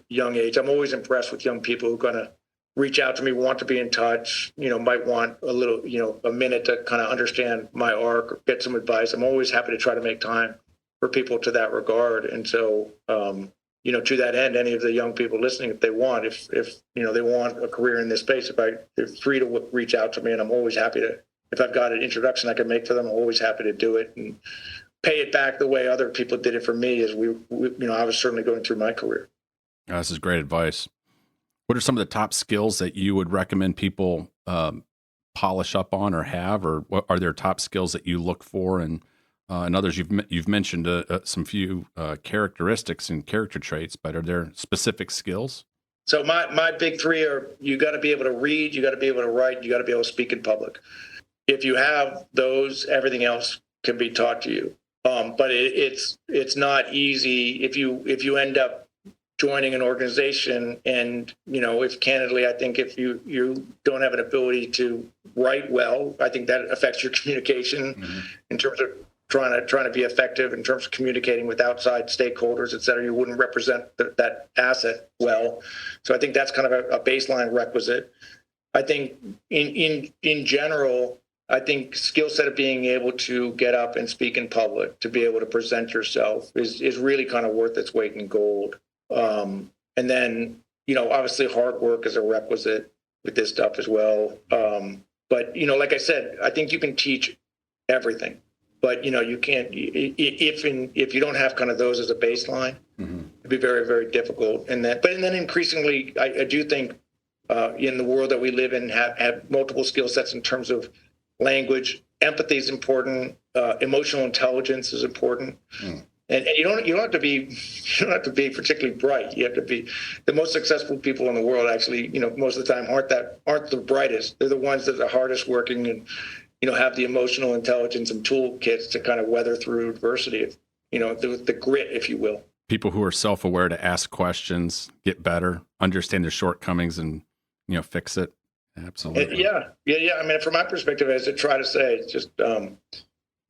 young age. I'm always impressed with young people who are going to reach out to me, want to be in touch, might want a little, a minute to kind of understand my arc or get some advice. I'm always happy to try to make time for people to that regard. And so, to that end, any of the young people listening, if they want, if they want a career in this space, they're free to reach out to me, and I'm always happy to. If I've got an introduction I can make to them, I'm always happy to do it. And pay it back the way other people did it for me as I was certainly going through my career. This is great advice. What are some of the top skills that you would recommend people polish up on or have, or what are there top skills that you look for? And others you've mentioned some few characteristics and character traits, but are there specific skills? So my big three are: you got to be able to read, you got to be able to write, you got to be able to speak in public. If you have those, everything else can be taught to you. But it's not easy if you end up joining an organization and, if candidly, I think if you don't have an ability to write well, I think that affects your communication in terms of trying to be effective in terms of communicating with outside stakeholders, et cetera. You wouldn't represent that asset well. So I think that's kind of a baseline requisite. I think in general, I think skill set of being able to get up and speak in public, to be able to present yourself is really kind of worth its weight in gold. And then, obviously hard work is a requisite with this stuff as well. But, like I said, I think you can teach everything, but, you can't, if you don't have kind of those as a baseline, it'd be very, very difficult. And then increasingly, I do think in the world that we live in, have multiple skill sets in terms of language. Empathy is important. Emotional intelligence is important. And you don't have to be particularly bright. You have to be the most successful people in the world. Actually, most of the time aren't the brightest. They're the ones that are the hardest working and, have the emotional intelligence and toolkits to kind of weather through adversity. The grit, if you will. People who are self-aware to ask questions, get better, understand their shortcomings, and fix it. Absolutely. Yeah. I mean, from my perspective, as I try to say, it's just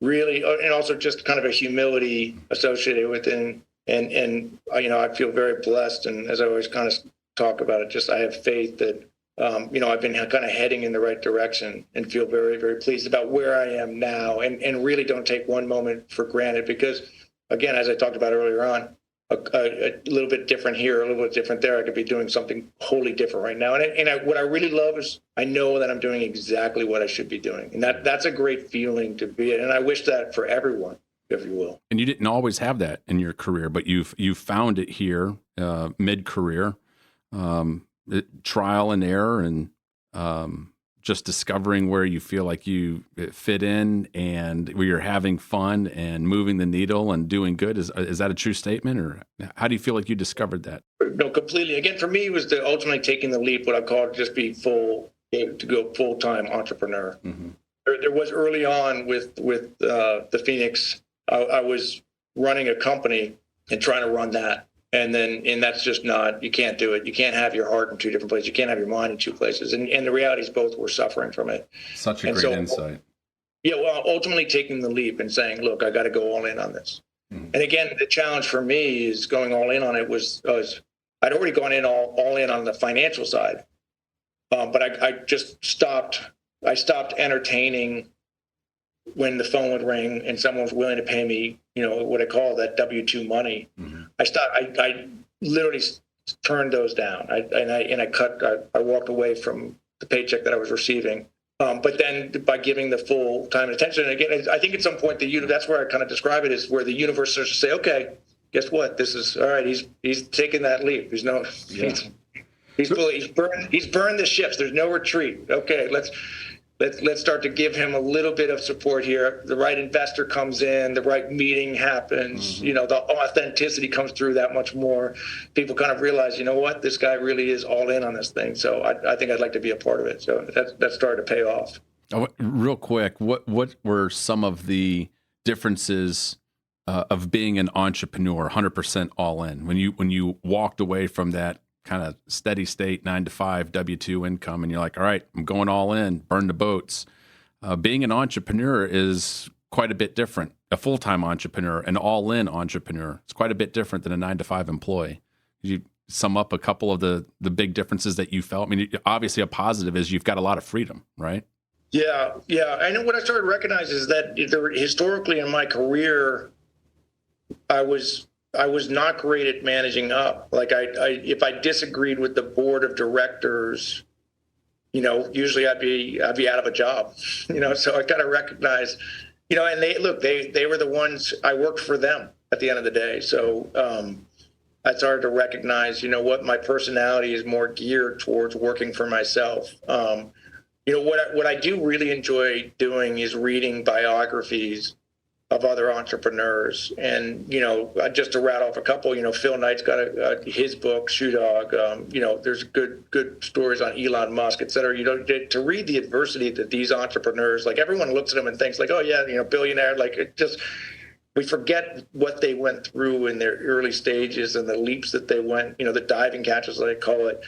really, and also just kind of a humility associated with it. And I feel very blessed. And as I always kind of talk about it, just I have faith that, I've been kind of heading in the right direction and feel very, very pleased about where I am now, and really don't take one moment for granted because, again, as I talked about earlier on, a little bit different here, a little bit different there. I could be doing something wholly different right now. And what I really love is I know that I'm doing exactly what I should be doing. And that's a great feeling to be in. And I wish that for everyone, if you will. And you didn't always have that in your career, but you've found it here mid-career, trial and error, and just discovering where you feel like you fit in and where you're having fun and moving the needle and doing good. Is that a true statement, or how do you feel like you discovered that? No, completely. Again, for me, it was ultimately taking the leap, what I call to just be to go full-time entrepreneur. There was early on with the Phoenix, I was running a company and trying to run that. And that's just not, you can't do it. You can't have your heart in two different places. You can't have your mind in two places. And the reality is both were suffering from it. Such a great insight. Yeah, well, ultimately taking the leap and saying, look, I got to go all in on this. And again, the challenge for me is going all in on it was I'd already gone in all in on the financial side. But I just stopped entertaining when the phone would ring and someone was willing to pay me, what I call that W-2 money. I literally turned those down. I walked away from the paycheck that I was receiving. But then by giving the full time and attention, and again, I think at some point that's where I kind of describe it, is where the universe starts to say, okay, guess what? This is all right. He's taking that leap. He's burned the ships. There's no retreat. Okay, let's start to give him a little bit of support here. The right investor comes in, the right meeting happens, the authenticity comes through that much more. People kind of realize, what, this guy really is all in on this thing. So I think I'd like to be a part of it. So that started to pay off. Oh, real quick, what were some of the differences of being an entrepreneur, 100% all in, when you walked away from that kind of steady state 9-to-5 W-2 income, and you're like, all right, I'm going all in, burn the boats. Being an entrepreneur is quite a bit different. A full-time entrepreneur, an all-in entrepreneur, it's quite a bit different than a 9-to-5 employee. Could you sum up a couple of the big differences that you felt? I mean, obviously a positive is you've got a lot of freedom, right? Yeah. I know what I started to recognize is that historically in my career, I was not great at managing up. Like if I disagreed with the board of directors, usually I'd be out of a job, so I kind of recognize, And they were the ones, I worked for them at the end of the day. So I started to recognize, what my personality is more geared towards working for myself. What I do really enjoy doing is reading biographies of other entrepreneurs. And, just to rattle off a couple, Phil Knight's got his book, Shoe Dog. There's good stories on Elon Musk, et cetera. To read the adversity that these entrepreneurs, like everyone looks at them and thinks like, oh yeah, billionaire, like it just, we forget what they went through in their early stages and the leaps that they went, the diving catches, as I call it.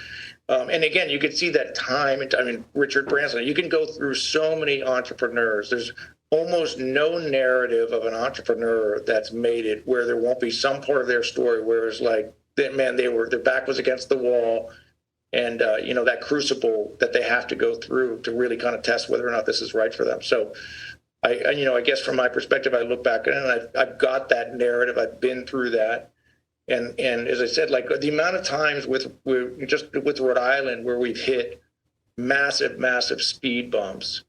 And again, you could see that time. Richard Branson, you can go through so many entrepreneurs. There's almost no narrative of an entrepreneur that's made it where there won't be some part of their story where it's like, man, their back was against the wall, and that crucible that they have to go through to really kind of test whether or not this is right for them. So I guess from my perspective, I look back and I've got that narrative. I've been through that. And as I said, like the amount of times with Rhode Island where we've hit massive speed bumps,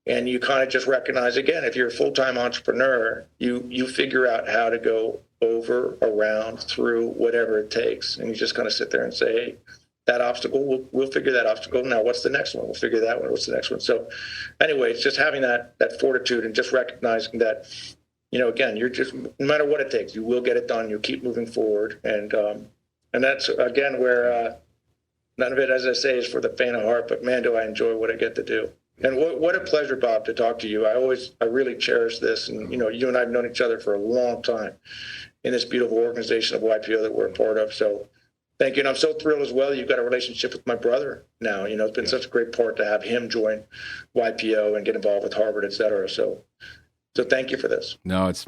and you kind of just recognize, again, if you're a full-time entrepreneur, you figure out how to go over, around, through whatever it takes. And you just kind of sit there and say, hey, that obstacle, we'll figure that obstacle. Now, what's the next one? We'll figure that one. What's the next one? So anyway, it's just having that fortitude and just recognizing that, again, you're just, no matter what it takes, you will get it done. You'll keep moving forward. And that's, again, where none of it, as I say, is for the faint of heart, but man, do I enjoy what I get to do. And what a pleasure, Bob, to talk to you. I really cherish this. And, you and I have known each other for a long time in this beautiful organization of YPO that we're a part of. So thank you. And I'm so thrilled as well. You've got a relationship with my brother now. It's been such a great part to have him join YPO and get involved with Harvard, et cetera. So thank you for this. No, it's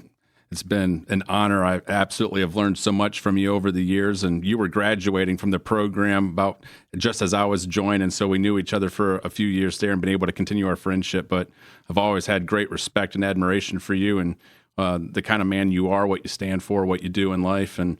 been an honor. I absolutely have learned so much from you over the years, and you were graduating from the program about just as I was joining, so we knew each other for a few years there and been able to continue our friendship. But I've always had great respect and admiration for you and the kind of man you are, what you stand for, what you do in life, and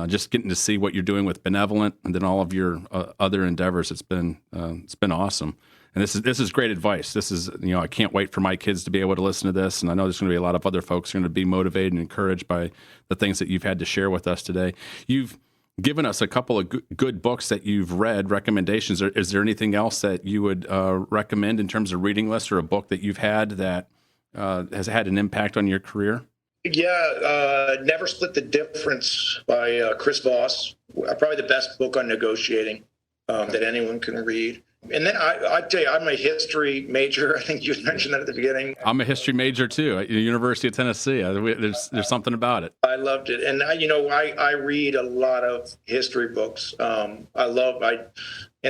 just getting to see what you're doing with Benevolent and then all of your other endeavors. It's been awesome. And this is great advice. This is, I can't wait for my kids to be able to listen to this. And I know there's going to be a lot of other folks who are going to be motivated and encouraged by the things that you've had to share with us today. You've given us a couple of good books that you've read, recommendations. Is there anything else that you would recommend in terms of reading list, or a book that you've had that has had an impact on your career? Yeah, Never Split the Difference by Chris Voss. Probably the best book on negotiating that anyone can read. And then I tell you, I'm a history major. I think you mentioned that at the beginning. I'm a history major too at the University of Tennessee. There's something about it. I loved it, and I read a lot of history books. And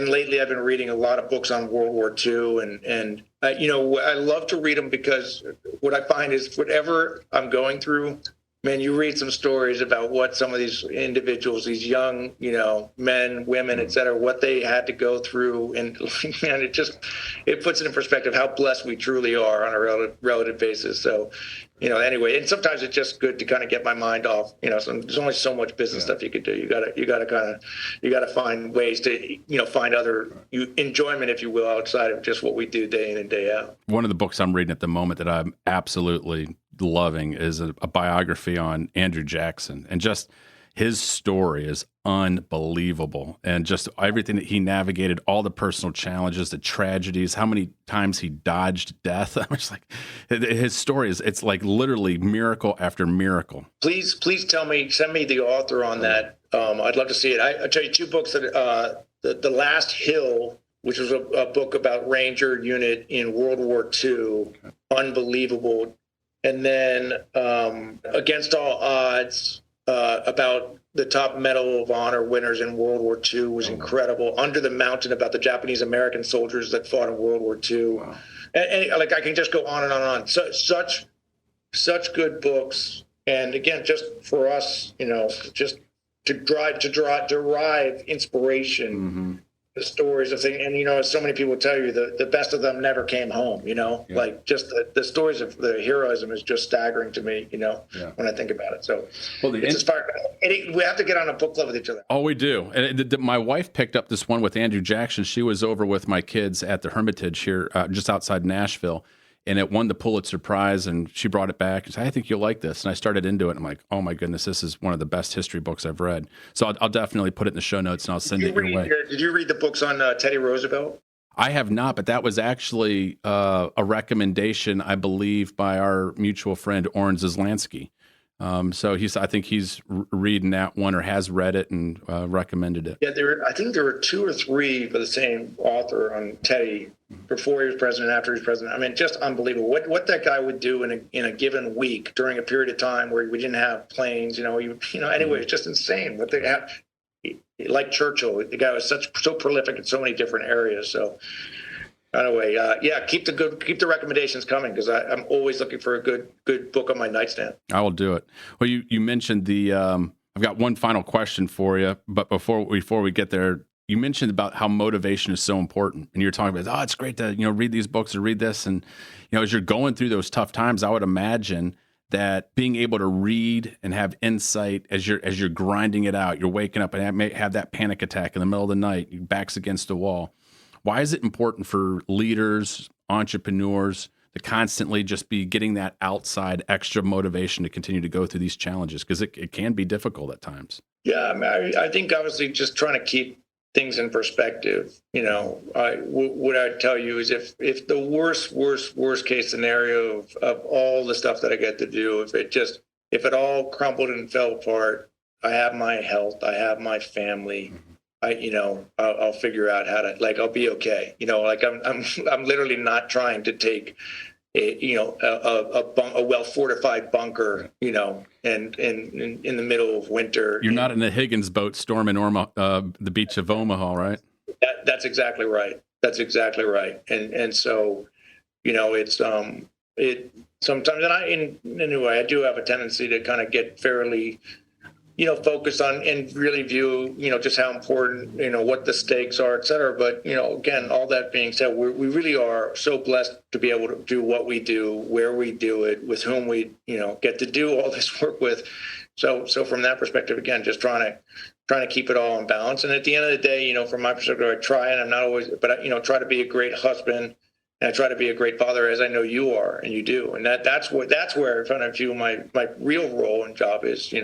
lately I've been reading a lot of books on World War II, and I love to read them because what I find is whatever I'm going through, man, you read some stories about what some of these individuals, these young, men, women, et cetera, what they had to go through. And man, it puts it in perspective how blessed we truly are on a relative basis. So, anyway, and sometimes it's just good to kind of get my mind off, so there's only so much business stuff you could do. You gotta find ways to, find other enjoyment, if you will, outside of just what we do day in and day out. One of the books I'm reading at the moment that I'm absolutely loving is a biography on Andrew Jackson, and just his story is unbelievable, and just everything that he navigated, all the personal challenges, the tragedies, how many times he dodged death. I was like, his story it's like literally miracle after miracle. Please send me the author on that. I'd love to see it. I'll tell you two books that the Last Hill, which was a book about Ranger Unit in World War II, unbelievable. And then Against All Odds, about the top Medal of Honor winners in World War II, was incredible. Under the Mountain, about the Japanese American soldiers that fought in World War II. Wow. And like I can just go on and on and on. So, such good books. And again, just for us, just to derive inspiration. Mm-hmm. The stories of things, and as so many people tell you, the best of them never came home. Like just the stories of the heroism is just staggering to me. When I think about it. So it's inspiring. We have to get on a book club with each other. Oh, we do. And my wife picked up this one with Andrew Jackson. She was over with my kids at the Hermitage here, just outside Nashville. and it won the Pulitzer Prize, and she brought it back and said, I think you'll like this. And I started into it. And I'm like, oh my goodness, this is one of the best history books I've read. So I'll definitely put it in the show notes and I'll send it your way. Did you read the books on Teddy Roosevelt? I have not, but that was actually a recommendation, I believe, by our mutual friend, Oren Zaslansky. So I think he's reading that one or has read it and recommended it. Yeah, I think there were 2 or 3 for the same author on Teddy before he was president, after he was president. I mean, just unbelievable what that guy would do in a given week during a period of time where we didn't have planes. Anyway, it's just insane what they have. Like Churchill, the guy was so prolific in so many different areas. So anyway, keep the recommendations coming, because I'm always looking for a good book on my nightstand. I will do it. Well, you mentioned I've got one final question for you, but before we get there, you mentioned about how motivation is so important, and you're talking about, it's great to read these books or read this, and as you're going through those tough times, I would imagine that being able to read and have insight as you're grinding it out, you're waking up and have that panic attack in the middle of the night, your back's against the wall. Why is it important for leaders, entrepreneurs to constantly just be getting that outside extra motivation to continue to go through these challenges? Because it can be difficult at times. Yeah, I think obviously just trying to keep things in perspective. What I'd tell you is if the worst case scenario of all the stuff that I get to do, if it all crumbled and fell apart, I have my health, I have my family. I'll figure out how to, I'll be okay. I'm literally not trying to take a well-fortified bunker, and in the middle of winter. You're not in the Higgins boat storming the beach of Omaha, right? That's exactly right. That's exactly right. And so, it's sometimes, anyway, I do have a tendency to kind of get fairly focus on and really view, just how important, what the stakes are, et cetera. But, again, all that being said, we really are so blessed to be able to do what we do, where we do it, with whom we, get to do all this work with. So from that perspective, again, just trying to keep it all in balance. And at the end of the day, from my perspective, I try, and I'm not always, but I, try to be a great husband. And I try to be a great father, as I know you are, and you do. And that's where I kind of view my real role and job is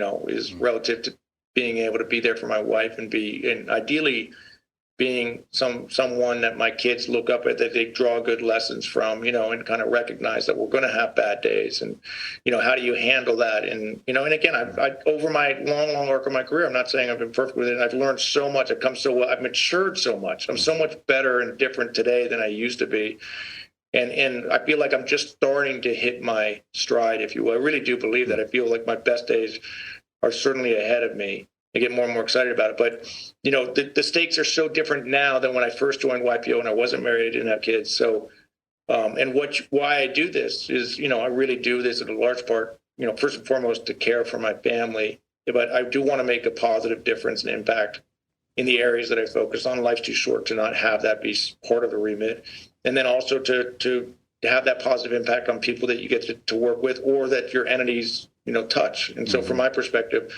relative to being able to be there for my wife and ideally being someone that my kids look up at, that they draw good lessons from, and kind of recognize that we're going to have bad days. And, how do you handle that? And, and again, I over my long arc of my career, I'm not saying I've been perfect with it. And I've learned so much. I've matured so much. I'm so much better and different today than I used to be. And I feel like I'm just starting to hit my stride, if you will. I really do believe that. I feel like my best days are certainly ahead of me. I get more and more excited about it. But, the stakes are so different now than when I first joined YPO and I wasn't married, I didn't have kids. So, why I do this is, I really do this in a large part, first and foremost to care for my family. But I do want to make a positive difference and impact in the areas that I focus on. Life's too short to not have that be part of the remit. And then also to have that positive impact on people that you get to work with or that your entities, touch. And so from my perspective,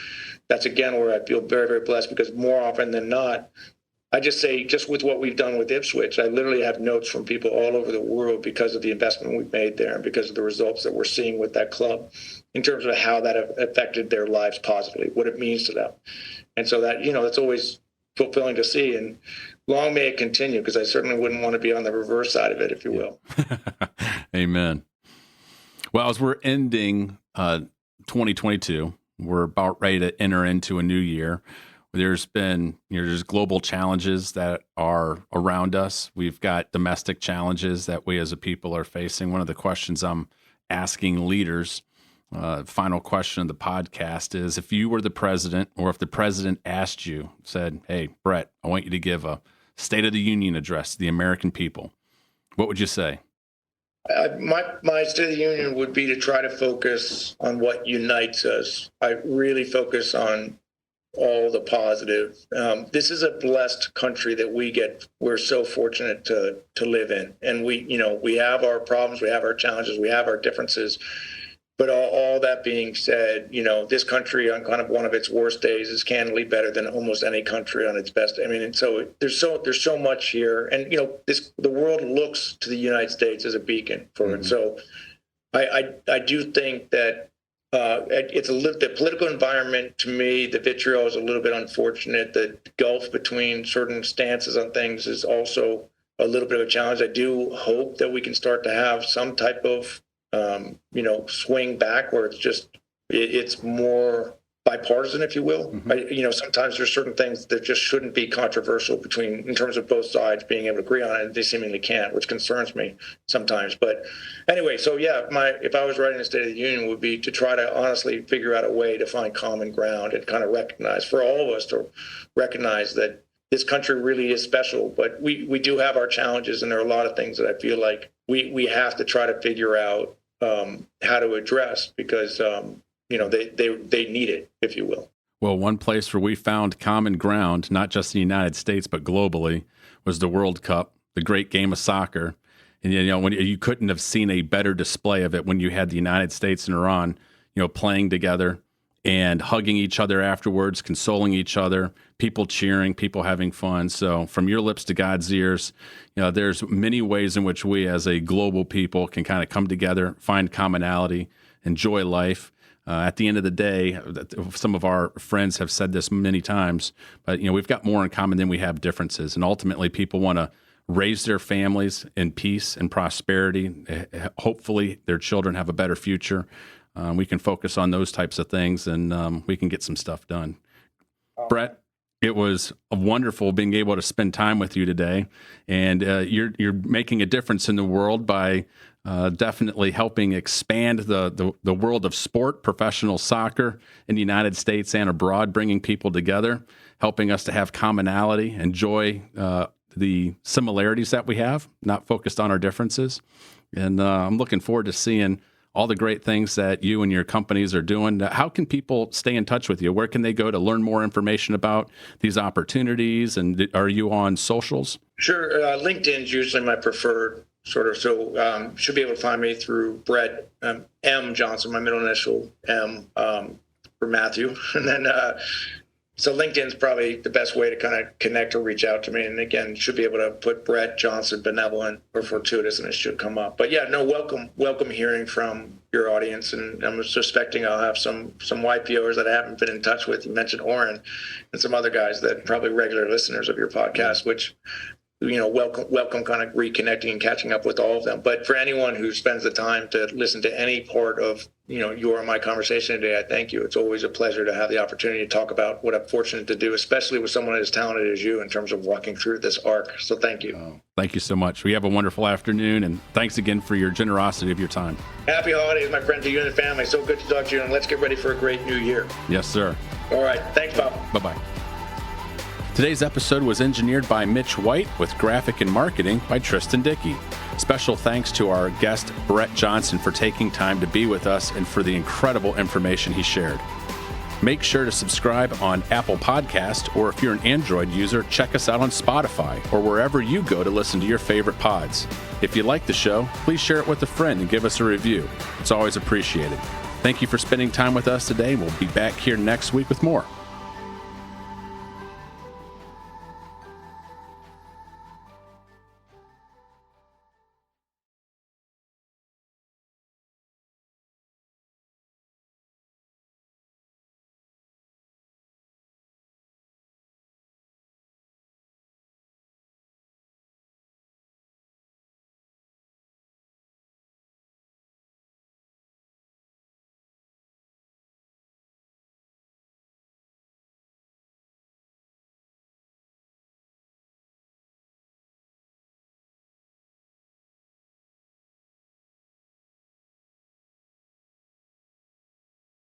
that's again where I feel very, very blessed, because more often than not, I just say, just with what we've done with Ipswich, I literally have notes from people all over the world because of the investment we've made there and because of the results that we're seeing with that club in terms of how that have affected their lives positively, what it means to them. And so that, that's always fulfilling to see. And long may it continue, because I certainly wouldn't want to be on the reverse side of it, if you will. Amen. Well, as we're ending 2022, we're about ready to enter into a new year. There's been, there's global challenges that are around us. We've got domestic challenges that we as a people are facing. One of the questions I'm asking leaders, final question of the podcast, is if you were the president, or if the president asked you, said, hey, Brett, I want you to give a State of the Union address to the American people, what would you say? My State of the Union would be to try to focus on what unites us. I really focus on all the positive. This is a blessed country that we're so fortunate to live in. And we have our problems, we have our challenges, we have our differences. But all that being said, this country on kind of one of its worst days is candidly better than almost any country on its best. I mean, and so there's so much here, and the world looks to the United States as a beacon for it. So I do think that the political environment, to me, the vitriol is a little bit unfortunate. The gulf between certain stances on things is also a little bit of a challenge. I do hope that we can start to have some type of swing back where it's more bipartisan, if you will. Sometimes there's certain things that just shouldn't be controversial in terms of both sides being able to agree on it, and they seemingly can't, which concerns me sometimes. But anyway, so yeah, if I was writing a State of the Union, would be to try to honestly figure out a way to find common ground and kind of recognize, for all of us to recognize that this country really is special, but we do have our challenges, and there are a lot of things that I feel like we have to try to figure out how to address, because they need it, if you will. Well, one place where we found common ground, not just in the United States but globally, was the World Cup, the great game of soccer. And when you couldn't have seen a better display of it when you had the United States and Iran, playing together and hugging each other afterwards, consoling each other, people cheering, people having fun. So from your lips to God's ears, there's many ways in which we as a global people can kind of come together, find commonality, enjoy life. At the end of the day, some of our friends have said this many times, but we've got more in common than we have differences. And ultimately, people want to raise their families in peace and prosperity. Hopefully, their children have a better future. We can focus on those types of things, and we can get some stuff done. Brett, it was wonderful being able to spend time with you today, and you're making a difference in the world by definitely helping expand the world of sport, professional soccer in the United States and abroad, bringing people together, helping us to have commonality, enjoy the similarities that we have, not focused on our differences. And I'm looking forward to seeing all the great things that you and your companies are doing. How can people stay in touch with you? Where can they go to learn more information about these opportunities? And are you on socials? Sure. LinkedIn is usually my preferred sort of. So should be able to find me through Brett M. Johnson, my middle initial M for Matthew. And then so LinkedIn is probably the best way to kind of connect or reach out to me. And again, should be able to put Brett Johnson, Benevolent or Fortuitous, and it should come up. But yeah, no, welcome hearing from your audience. And I'm suspecting I'll have some YPOers that I haven't been in touch with. You mentioned Oren and some other guys that probably regular listeners of your podcast, which welcome kind of reconnecting and catching up with all of them. But for anyone who spends the time to listen to any part of your and my conversation today, I thank you. It's always a pleasure to have the opportunity to talk about what I'm fortunate to do, especially with someone as talented as you in terms of walking through this arc. So thank you. Oh, thank you so much. We have a wonderful afternoon, and thanks again for your generosity of your time. Happy holidays, my friend, to you and the family. So good to talk to you, and let's get ready for a great new year. Yes, sir. All right. Thanks, Bob. Bye-bye. Today's episode was engineered by Mitch White with graphic and marketing by Tristan Dickey. Special thanks to our guest, Brett Johnson, for taking time to be with us and for the incredible information he shared. Make sure to subscribe on Apple Podcast, or if you're an Android user, check us out on Spotify or wherever you go to listen to your favorite pods. If you like the show, please share it with a friend and give us a review. It's always appreciated. Thank you for spending time with us today. We'll be back here next week with more.